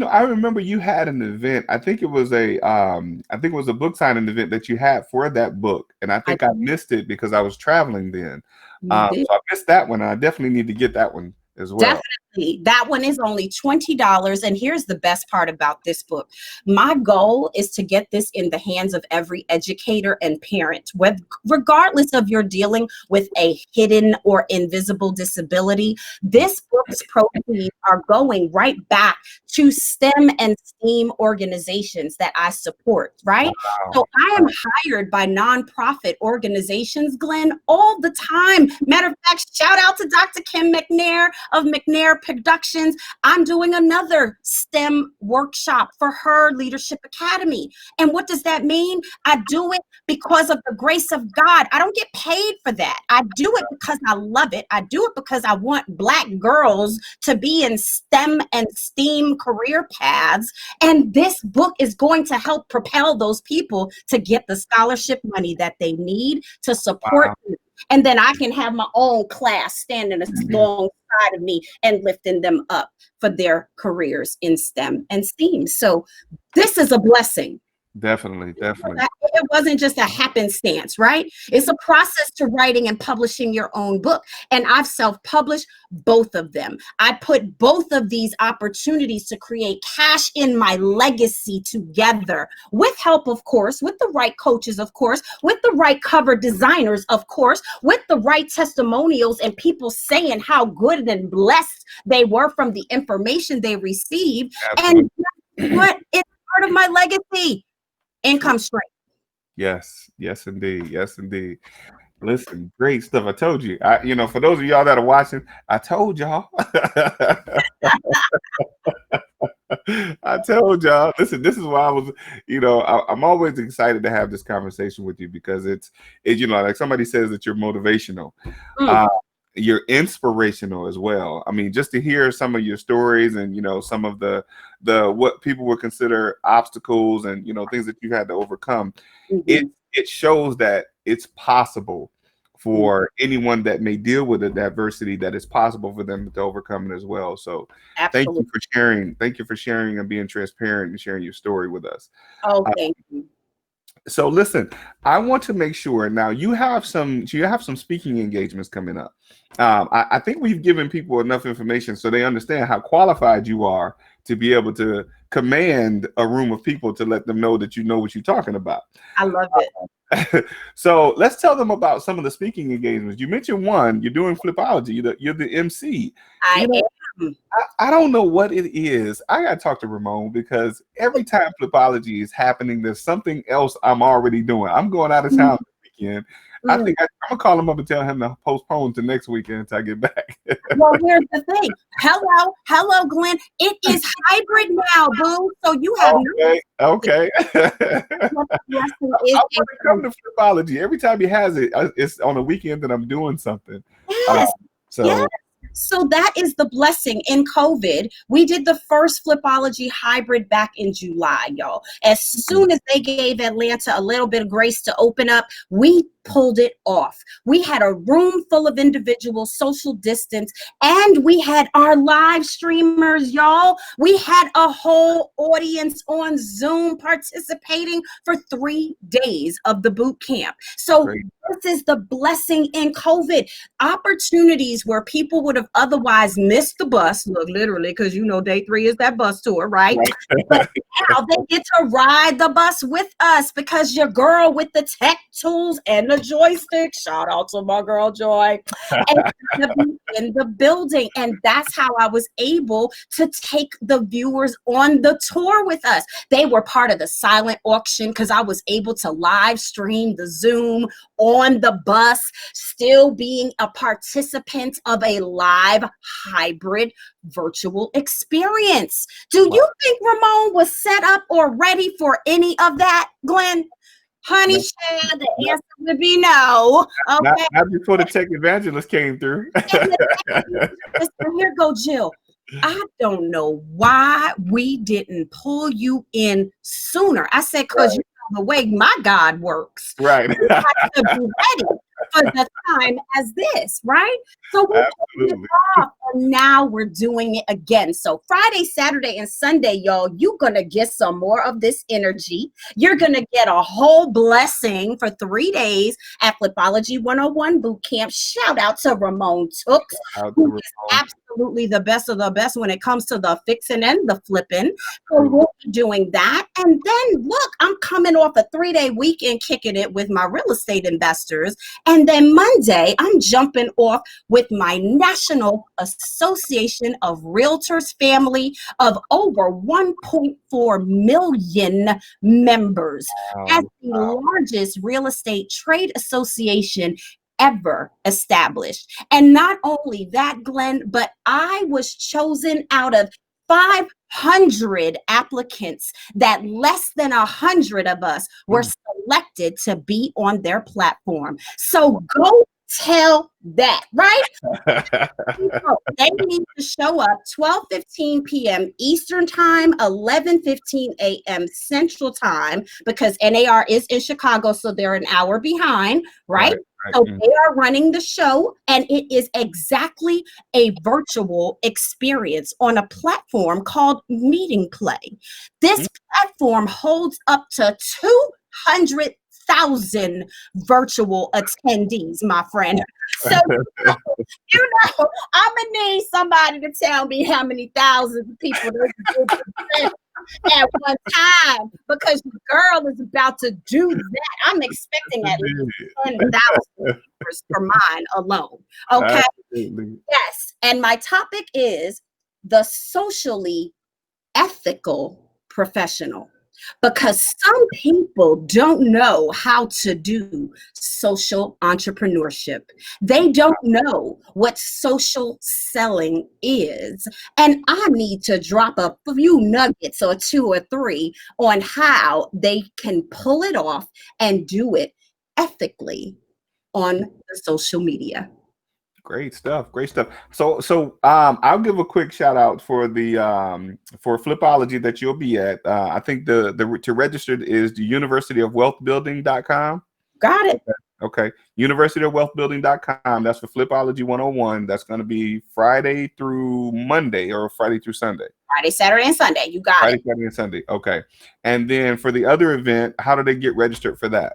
I remember you had an event. I think it was a book signing event that you had for that book, and I I think I missed it because I was traveling then. you did. So I missed that one, and I definitely need to get that one as well. Definitely. That one is only $20. And here's the best part about this book. My goal is to get this in the hands of every educator and parent, regardless of you're dealing with a hidden or invisible disability. This book's proceeds are going right back to STEM and STEAM organizations that I support, right? Wow. So I am hired by nonprofit organizations, Glenn, all the time. Matter of fact, shout out to Dr. Kim McNair of McNair Productions. I'm doing another STEM workshop for her Leadership Academy. And what does that mean? I do it because of the grace of God. I don't get paid for that. I do it because I love it. I do it because I want Black girls to be in STEM and STEAM career paths. And this book is going to help propel those people to get the scholarship money that they need to support Wow. them. And then I can have my own class standing alongside of me and lifting them up for their careers in STEM and STEAM. So this is a blessing. Definitely. Definitely. It wasn't just a happenstance, right? It's a process to writing and publishing your own book. And I've self-published both of them. I put both of these opportunities to create cash in my legacy together, with help, of course, with the right coaches, of course, with the right cover designers, of course, with the right testimonials and people saying how good and blessed they were from the information they received. Absolutely. And what is part of my legacy? Income stream. Yes. Yes, indeed. Yes, indeed. Listen, great stuff. I told you. For those of y'all that are watching, I told y'all. I told y'all. Listen, this is why I was, I'm always excited to have this conversation with you because like somebody says that you're motivational. Mm, Uh, you're inspirational as well. I mean, just to hear some of your stories and some of the what people would consider obstacles and things that you had to overcome, it mhm, it shows that it's possible mm. for anyone that may deal with a diversity, that it's possible for them to overcome it as well. So thank you Absolutely. for sharing. Thank you for sharing and being transparent and sharing your story with us. Oh, thank you. So listen, I want to make sure now you have some speaking engagements coming up. I think we've given people enough information so they understand how qualified you are to be able to command a room of people to let them know that you know what you're talking about. I love it. So let's tell them about some of the speaking engagements. You mentioned one, you're doing Flipology, you're the MC. I You know, am. I don't know what it is. I got to talk to Ramon because every time Flipology is happening, there's something else I'm already doing. I'm going out of Mm, town this weekend. I mm. think I'm going to call him up and tell him to postpone to next weekend until I get back. Well, here's the thing. Hello, Glenn. It is hybrid now, boo. So you have no Okay. Okay. what the blessing I is. want to come to Flipology. Every time he has it, it's on a weekend that I'm doing something. Uh, Yes, yes. so, So that is the blessing in COVID. We did the first Flipology hybrid back in July, y'all. As soon as they gave Atlanta a little bit of grace to open up, we pulled it off. We had a room full of individuals, social distance, and we had our live streamers, y'all. We had a whole audience on Zoom participating for 3 days of the boot camp. So great. this is the blessing in COVID. Opportunities where people would have otherwise missed the bus, look, literally, because day 3 is that bus tour, right? But now they get to ride the bus with us because your girl with the tech tools and the joystick, shout out to my girl Joy, and to be in the building. And that's how I was able to take the viewers on the tour with us. They were part of the silent auction because I was able to live stream the Zoom on the bus, still being a participant of a live hybrid virtual experience. Do you think Ramon was set up or ready for any of that, Glenn? Honey, No, child, the no, answer would be no. Okay. not before the Tech Evangelist came through. And listen, here go Jill. I don't know why we didn't pull you in sooner. I said, because you know the way my God works. Right. You have to be ready for the time as this, right? So we pulled it Absolutely. off, and now we're doing it again. So Friday, Saturday, and Sunday, y'all, you're gonna get some more of this energy. You're gonna get a whole blessing for 3 days at Flipology 101 Boot Camp. Shout out to Ramon Tooks, Out who to is Ramon. absolutely the best of the best when it comes to the fixing and the flipping. So Absolutely. we'll be doing that. And then look, I'm coming off a 3-day weekend kicking it with my real estate investors. And then Monday, I'm jumping off with my National Association of Realtors family of over 1.4 million members as Wow. the largest real estate trade association ever established. And not only that, Glenn, but I was chosen out of 500 applicants that less than 100 of us were selected to be on their platform. So go tell that, right? They need to show up 12:15 p.m. Eastern Time, 11:15 a.m. Central Time, because NAR is in Chicago, so they're an hour behind, right? Right. Right. So they are running the show, and it is exactly a virtual experience on a platform called Meeting Play. This platform holds up to 200,000 virtual attendees, my friend. So I'm gonna need somebody to tell me how many thousands of people there's at one time, because the girl is about to do that. I'm expecting at least 10,000 for mine alone. Okay. Absolutely. Yes. And my topic is the socially ethical professional. because some people don't know how to do social entrepreneurship. They don't know what social selling is. And I need to drop a few nuggets or two or three on how they can pull it off and do it ethically on the social media. Great stuff. Great stuff. So I'll give a quick shout out for the for Flipology that you'll be at. I think the to register is the universityofwealthbuilding.com. Got it. Okay. Universityofwealthbuilding.com. That's for Flipology 101. That's going to be Friday through Monday or Friday through Sunday. Friday, Saturday, and Sunday. You got Friday, it. Saturday, and Sunday. Okay. And then for the other event, how do they get registered for that?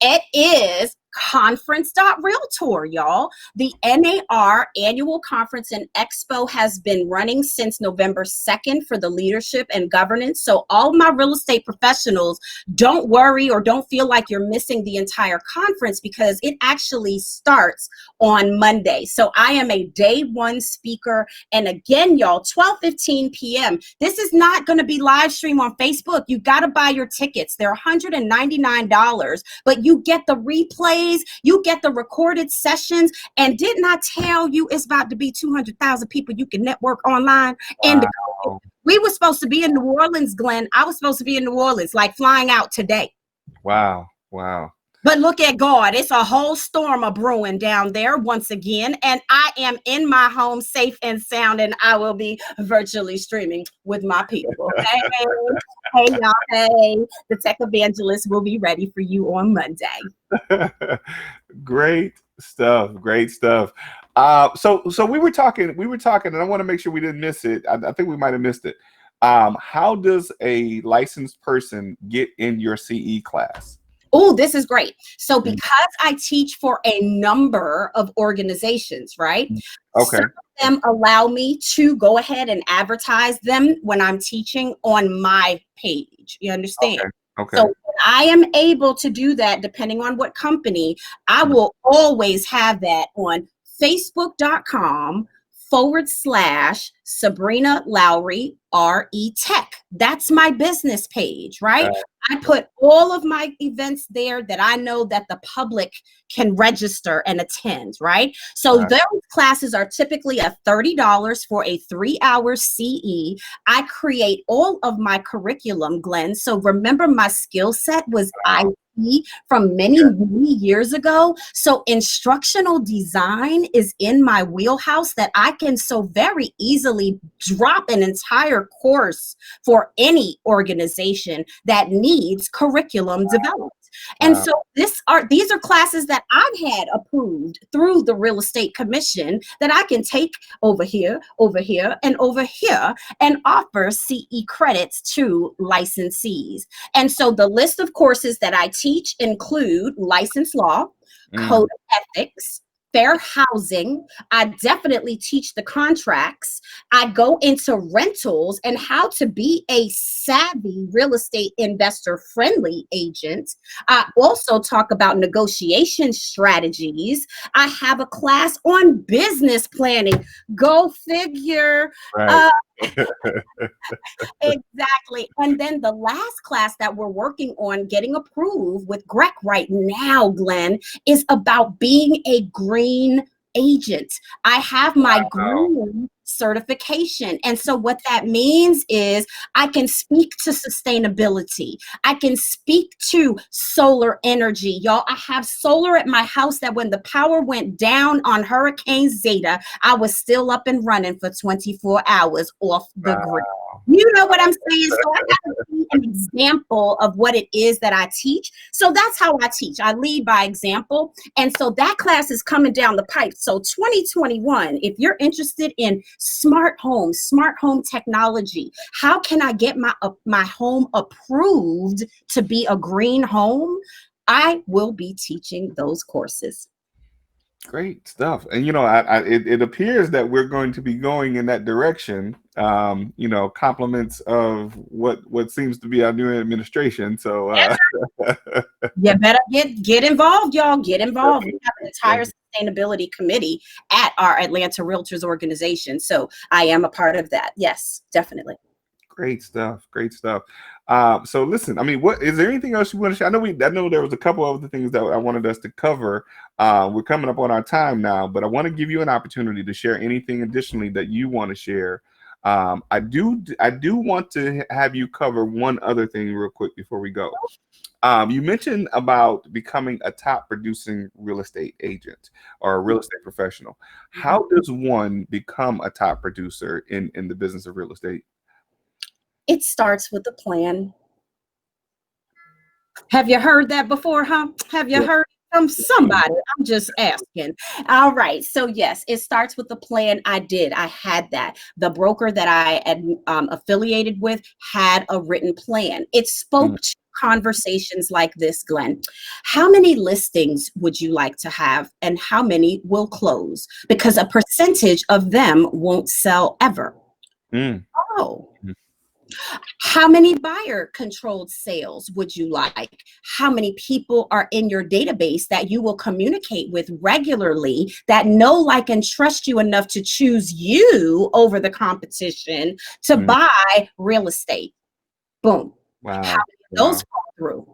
It is conference.realtor, y'all. The NAR annual conference and expo has been running since November 2nd for the leadership and governance. So all my real estate professionals, don't worry or don't feel like you're missing the entire conference, because it actually starts on Monday. So I am a day one speaker. And again, y'all, 12:15 p.m. This is not going to be live stream on Facebook. You got to buy your tickets. They're $199, but you get the replays, you get the recorded sessions. And didn't I tell you it's about to be 200,000 people you can network online? And we were supposed to be in New Orleans, Glenn. I was supposed to be in New Orleans, like flying out today. Wow. Wow. But look at God. It's a whole storm of brewing down there once again. And I am in my home safe and sound, and I will be virtually streaming with my people. Hey, y'all. Hey, the Tech Evangelist will be ready for you on Monday. Great stuff. Great stuff. So we were talking, and I want to make sure we didn't miss it. I think we might have missed it. How does a licensed person get in your CE class? Oh, this is great. So because I teach for a number of organizations, right? Okay. Some of them allow me to go ahead and advertise them when I'm teaching on my page. You understand? Okay. So when I am able to do that, depending on what company, I will always have that on Facebook.com/Sabrina Lowery RE-Tech. That's my business page, right? I put all of my events there that I know that the public can register and attend, right? So those classes are typically at $30 for a 3-hour CE. I create all of my curriculum, Glenn. So remember, my skill set was IT from many years ago. So instructional design is in my wheelhouse that I can so very easily drop an entire course for any organization that needs curriculum developed. And so these are classes that I've had approved through the Real Estate Commission that I can take over here, and over here, and offer CE credits to licensees. And so the list of courses that I teach include license law, code of ethics, fair housing. I definitely teach the contracts. I go into rentals and how to be a savvy real estate investor friendly agent. I also talk about negotiation strategies. I have a class on business planning. Go figure. Exactly. And then the last class that we're working on getting approved with Greg right now, Glenn, is about being a green agent. I have my green certification. And so what that means is I can speak to sustainability. I can speak to solar energy. Y'all, I have solar at my house that when the power went down on Hurricane Zeta, I was still up and running for 24 hours off the grid. You know what I'm saying? So I got to be an example of what it is that I teach. So that's how I teach. I lead by example. And so that class is coming down the pipe. So 2021, if you're interested in smart home technology, how can I get my home approved to be a green home? I will be teaching those courses. Great stuff. And it appears that we're going to be going in that direction. Compliments of what seems to be our new administration. So you better get involved, y'all. Get involved. We have an entire sustainability committee at our Atlanta Realtors organization. So I am a part of that. Yes, definitely. Great stuff. Great stuff. So listen, I mean, what is there anything else you want to share? I know there was a couple of other things that I wanted us to cover. We're coming up on our time now, but I want to give you an opportunity to share anything additionally that you want to share. I do want to have you cover one other thing real quick before we go. You mentioned about becoming a top producing real estate agent or a real estate professional. How does one become a top producer in the business of real estate? It starts with a plan. Have you heard that before, huh? Have you heard from somebody? I'm just asking. All right. So yes, it starts with the plan. I had that. The broker that I had affiliated with had a written plan. It spoke to conversations like this, Glenn. How many listings would you like to have and how many will close? Because a percentage of them won't sell ever. Mm. Oh. How many buyer controlled sales would you like? How many people are in your database that you will communicate with regularly that know, like, and trust you enough to choose you over the competition to buy real estate? Boom. Wow. How many of those fall through?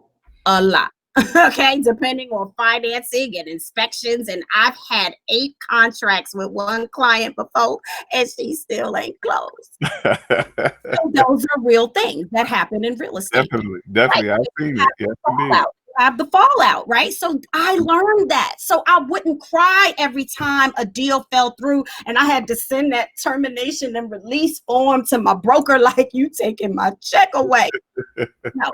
A lot. Okay, depending on financing and inspections. And I've had 8 contracts with one client before, and she still ain't closed. So those are real things that happen in real estate. Definitely. Right? I've seen it. Yes, indeed. Have the fallout, right? So I learned that. So I wouldn't cry every time a deal fell through and I had to send that termination and release form to my broker, like, you taking my check away. No.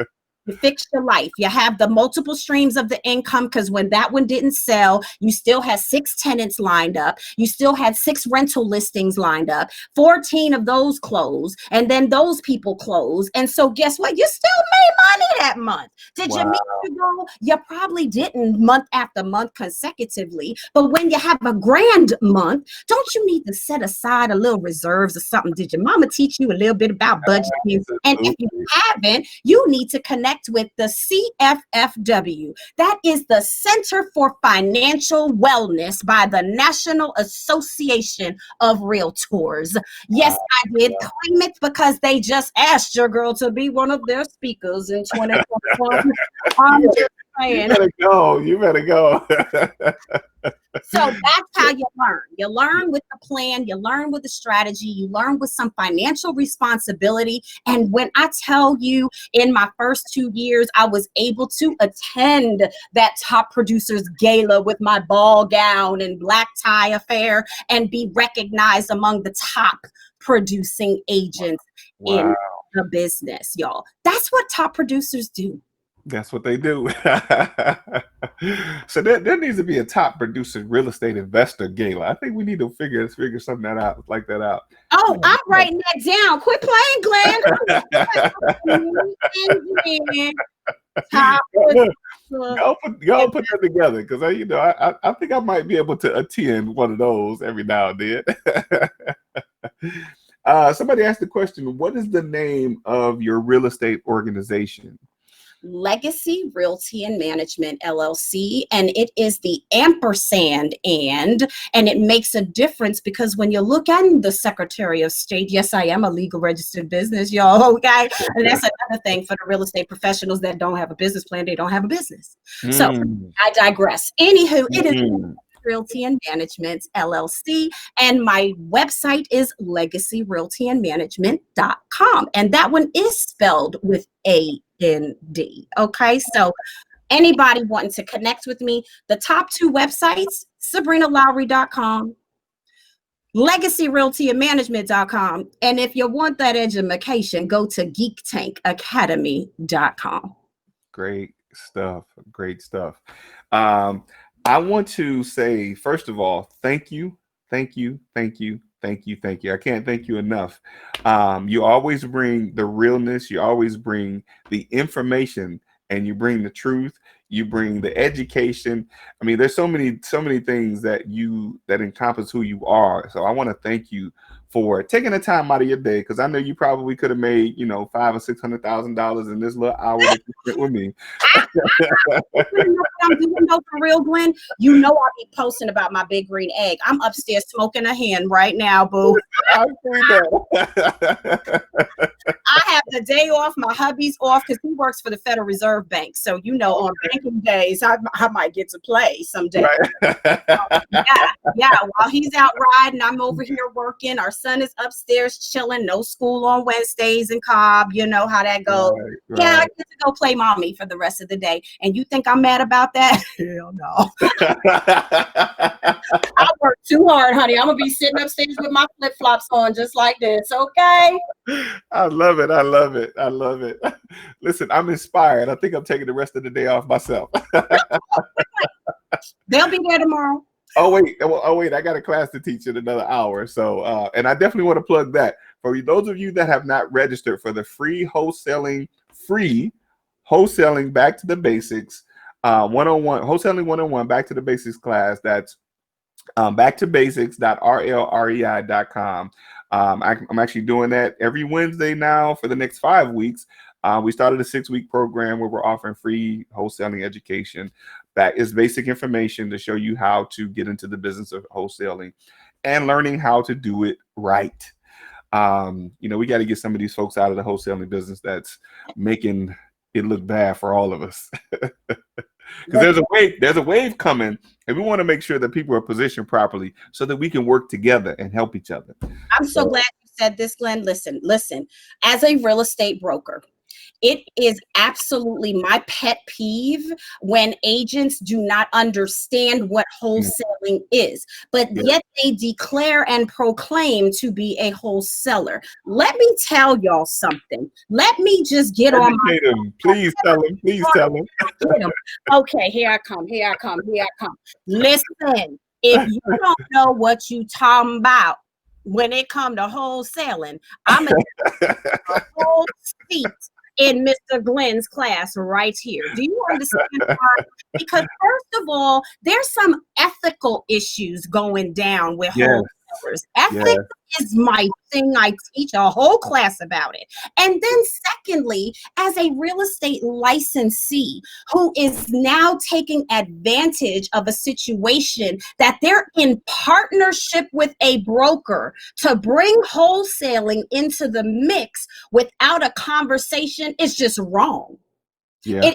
You fix your life. You have the multiple streams of the income, because when that one didn't sell, you still had 6 tenants lined up. You still had 6 rental listings lined up. 14 of those closed, and then those people closed. And so guess what? You still made money that month. Did you meet your goal? You probably didn't month after month consecutively. But when you have a grand month, don't you need to set aside a little reserves or something? Did your mama teach you a little bit about budgeting? And if you haven't, you need to connect with the CFFW. That is the Center for Financial Wellness by the National Association of Realtors. Yes, I did claim it because they just asked your girl to be one of their speakers in 2021. I'm just saying. You better go. So that's how you learn. You learn with the plan, you learn with the strategy, you learn with some financial responsibility. And when I tell you, in my first 2 years, I was able to attend that top producers gala with my ball gown and black tie affair and be recognized among the top producing agents in the business, y'all. That's what top producers do. That's what they do. So there needs to be a top producer real estate investor gala. I think we need to figure something that out, like that out. Oh, I'm writing that down. Quit playing, Glenn. Y'all put that together, because I think I might be able to attend one of those every now and then. Somebody asked the question, what is the name of your real estate organization? Legacy Realty and Management LLC, and it is the ampersand and it makes a difference, because when you look at the Secretary of State, yes, I am a legal registered business, y'all, okay? And that's another thing for the real estate professionals that don't have a business plan, they don't have a business. So I digress. Anywho, it is Realty and Management LLC, and my website is legacyrealtyandmanagement.com, and that one is spelled with A-N-D. Okay, so anybody wanting to connect with me, the top 2 websites, SabrinaLowery.com, LegacyRealtyandManagement.com, and if you want that education, go to GeekTankAcademy.com. Great stuff. Great stuff. I want to say, first of all, thank you. I can't thank you enough. You always bring the realness, you always bring the information, and you bring the truth, you bring the education. I mean, there's so many things that encompass who you are. So I want to thank you for taking the time out of your day, because I know you probably could have made, you know, $500,000 or $600,000 in this little hour that you spent with me. You know what I'm doing though, for real, Glenn? You know I'll be posting about my big green egg. I'm upstairs smoking a hen right now, boo. I see that. I have the day off. My hubby's off because he works for the Federal Reserve Bank. So, you know, on banking days, I might get to play someday. Right. Yeah. While he's out riding, I'm over here working. Our son is upstairs chilling. No school on Wednesdays in Cobb. You know how that goes. Right. Yeah, I get to go play mommy for the rest of the day. And you think I'm mad about that? Hell no. I work too hard, honey. I'm going to be sitting upstairs with my flip-flops on just like this, okay? I love it. I love it. I love it. Listen, I'm inspired. I think I'm taking the rest of the day off myself. They'll be there tomorrow. Oh wait, I got a class to teach in another hour. So, and I definitely want to plug that for those of you that have not registered for the free wholesaling back to the basics, 101 wholesaling 101 back to the basics class. That's backtobasics.rlrei.com. I'm actually doing that every Wednesday now for the next 5 weeks. We started a 6-week program where we're offering free wholesaling education. That is basic information to show you how to get into the business of wholesaling and learning how to do it right. You know, we got to get some of these folks out of the wholesaling business that's making it look bad for all of us. Because there's a wave coming, and we want to make sure that people are positioned properly so that we can work together and help each other. I'm so glad you said this, Glenn. Listen. As a real estate broker, it is absolutely my pet peeve when agents do not understand what wholesaling is, but yet they declare and proclaim to be a wholesaler. Let me tell y'all something. Let me just get on my... Please tell them. Please tell them. Okay, here I come. Listen, if you don't know what you talking about when it come to wholesaling, I'm going to take a whole seat in Mr. Glenn's class right here. Do you understand why? Because first of all, there's some ethical issues going down with wholesalers. Ethics is my thing. I teach a whole class about it. And then secondly, as a real estate licensee who is now taking advantage of a situation that they're in partnership with a broker to bring wholesaling into the mix without a conversation, is just wrong. Yeah.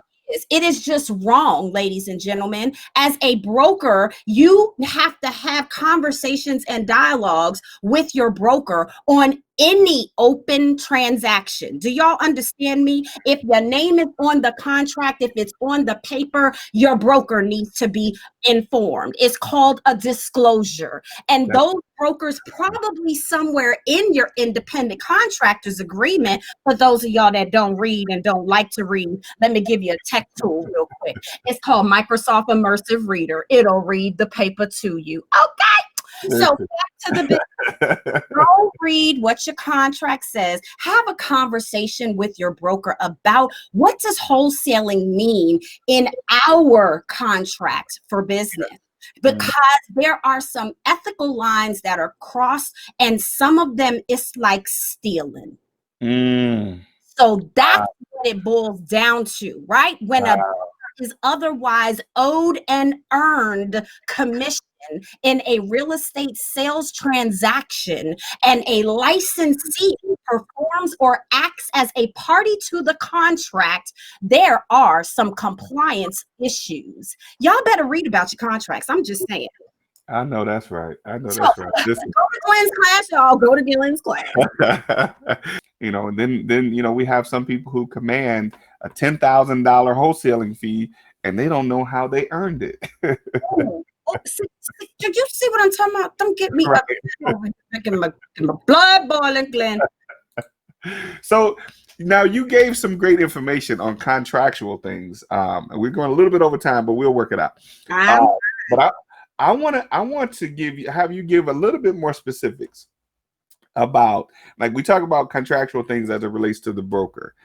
It is just wrong, ladies and gentlemen. As a broker, you have to have conversations and dialogues with your broker on any open transaction. Do y'all understand me? If your name is on the contract, if it's on the paper, your broker needs to be informed. It's called a disclosure. And those brokers probably somewhere in your independent contractors agreement. For those of y'all that don't read and don't like to read, let me give you a tech tool real quick. It's called Microsoft Immersive Reader. It'll read the paper to you. Okay. So back to the business. Go read what your contract says. Have a conversation with your broker about what does wholesaling mean in our contract for business. Because there are some ethical lines that are crossed, and some of them it's like stealing. So that's what it boils down to, right? When a broker is otherwise owed and earned commission in a real estate sales transaction, and a licensee performs or acts as a party to the contract, there are some compliance issues. Y'all better read about your contracts. I'm just saying. I know that's right. Go to Glenn's class, y'all. Go to Glenn's class. You know, and then you know, we have some people who command a $10,000 wholesaling fee, and they don't know how they earned it. Did you see what I'm talking about? Don't get me up. Making my blood boiling, Glenn. So now you gave some great information on contractual things. We're going a little bit over time, but we'll work it out. But I want to have you give a little bit more specifics about, like, we talk about contractual things as it relates to the broker.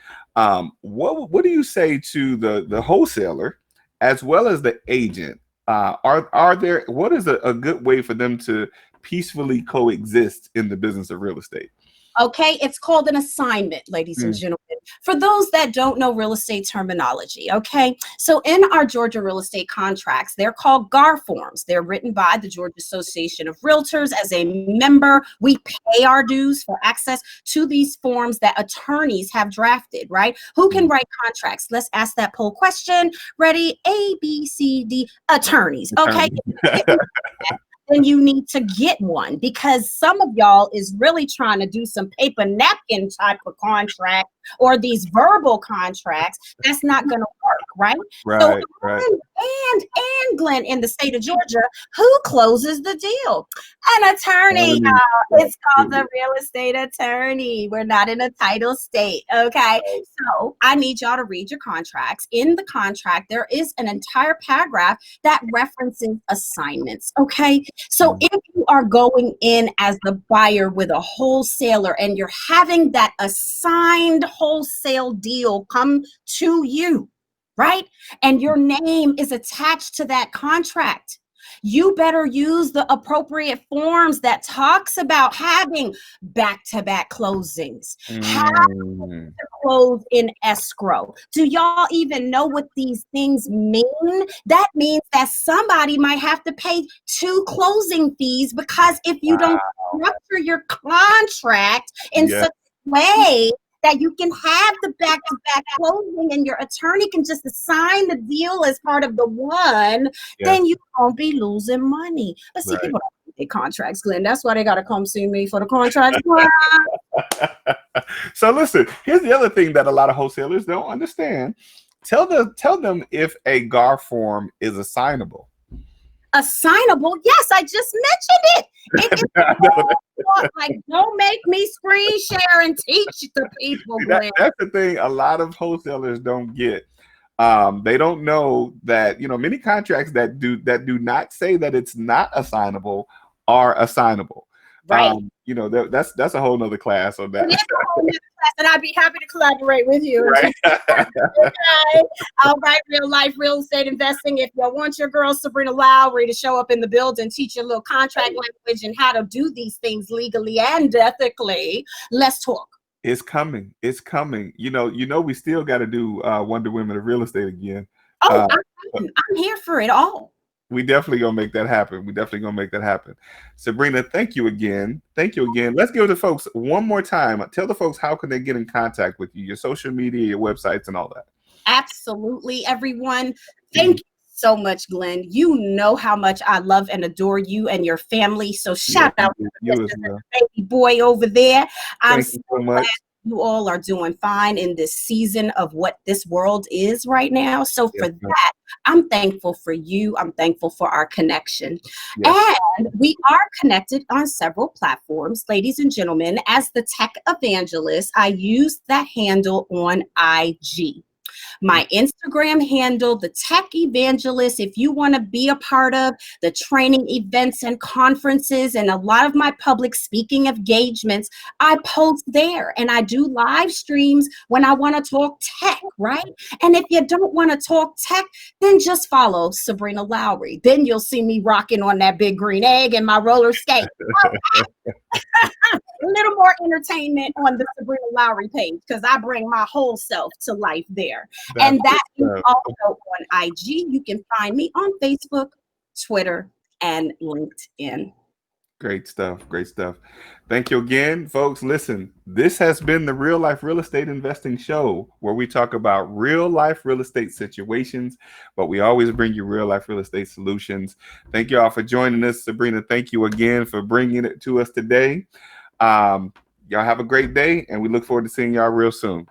What do you say to the wholesaler as well as the agent? What is a good way for them to peacefully coexist in the business of real estate? Okay, it's called an assignment, ladies and gentlemen. For those that don't know real estate terminology, okay? So in our Georgia real estate contracts, they're called GAR forms. They're written by the Georgia Association of Realtors. As a member, we pay our dues for access to these forms that attorneys have drafted, right? Who can write contracts? Let's ask that poll question. Ready? A, B, C, D, attorneys, okay? Then you need to get one, because some of y'all is really trying to do some paper napkin type of contract or these verbal contracts. That's not going to work, right? Right, So, right. and Glenn, in the state of Georgia, who closes the deal? An attorney, y'all. It's called a real estate attorney. We're not in a title state, okay? So I need y'all to read your contracts. In the contract, there is an entire paragraph that references assignments, okay? So if you are going in as the buyer with a wholesaler and you're having that assigned wholesale deal come to you, right? And your name is attached to that contract, you better use the appropriate forms that talks about having back-to-back closings, having to close in escrow. Do y'all even know what these things mean? That means that somebody might have to pay 2 closing fees, because if you don't structure your contract in such a way that you can have the back-to-back closing and your attorney can just assign the deal as part of the one, then you won't be losing money. But see, people don't read their contracts, Glenn. That's why they got to come see me for the contracts. So listen, here's the other thing that a lot of wholesalers don't understand. Tell them if a GAR form is assignable. Assignable? Yes, I just mentioned it. Like, don't make me screen share and teach the people. That's the thing a lot of wholesalers don't get. They don't know that, you know, many contracts that do not say that it's not assignable are assignable. Right. You know, that's a whole nother class on that. It is a whole nother class, and I'd be happy to collaborate with you. Right. Okay. All right, real life real estate investing. If you want your girl Sabrina Lowery to show up in the building, teach you a little contract language and how to do these things legally and ethically, let's talk. It's coming. It's coming. You know, we still got to do Wonder Women of Real Estate again. Oh, I'm here for it all. We definitely gonna make that happen. Sabrina, thank you again. Thank you again. Let's give the folks one more time. Tell the folks how can they get in contact with you, your social media, your websites, and all that. Absolutely, everyone. Thank you so much, Glenn. You know how much I love and adore you and your family. So shout out to the baby boy over there. I'm so glad you all are doing fine in this season of what this world is right now. So for that, I'm thankful for you. I'm thankful for our connection. And we are connected on several platforms, ladies and gentlemen. As the Tech Evangelist, I use that handle on IG. My Instagram handle, the Tech Evangelist, if you want to be a part of the training events and conferences and a lot of my public speaking engagements, I post there and I do live streams when I want to talk tech, right? And if you don't want to talk tech, then just follow Sabrina Lowery. Then you'll see me rocking on that big green egg and my roller skate. A little more entertainment on the Sabrina Lowery page, because I bring my whole self to life there. And that is also on IG. You can find me on Facebook, Twitter, and LinkedIn. Great stuff. Great stuff. Thank you again, folks. Listen, this has been the Real Life Real Estate Investing Show, where we talk about real life real estate situations, but we always bring you real life real estate solutions. Thank you all for joining us. Sabrina, thank you again for bringing it to us today. Y'all have a great day, and we look forward to seeing y'all real soon.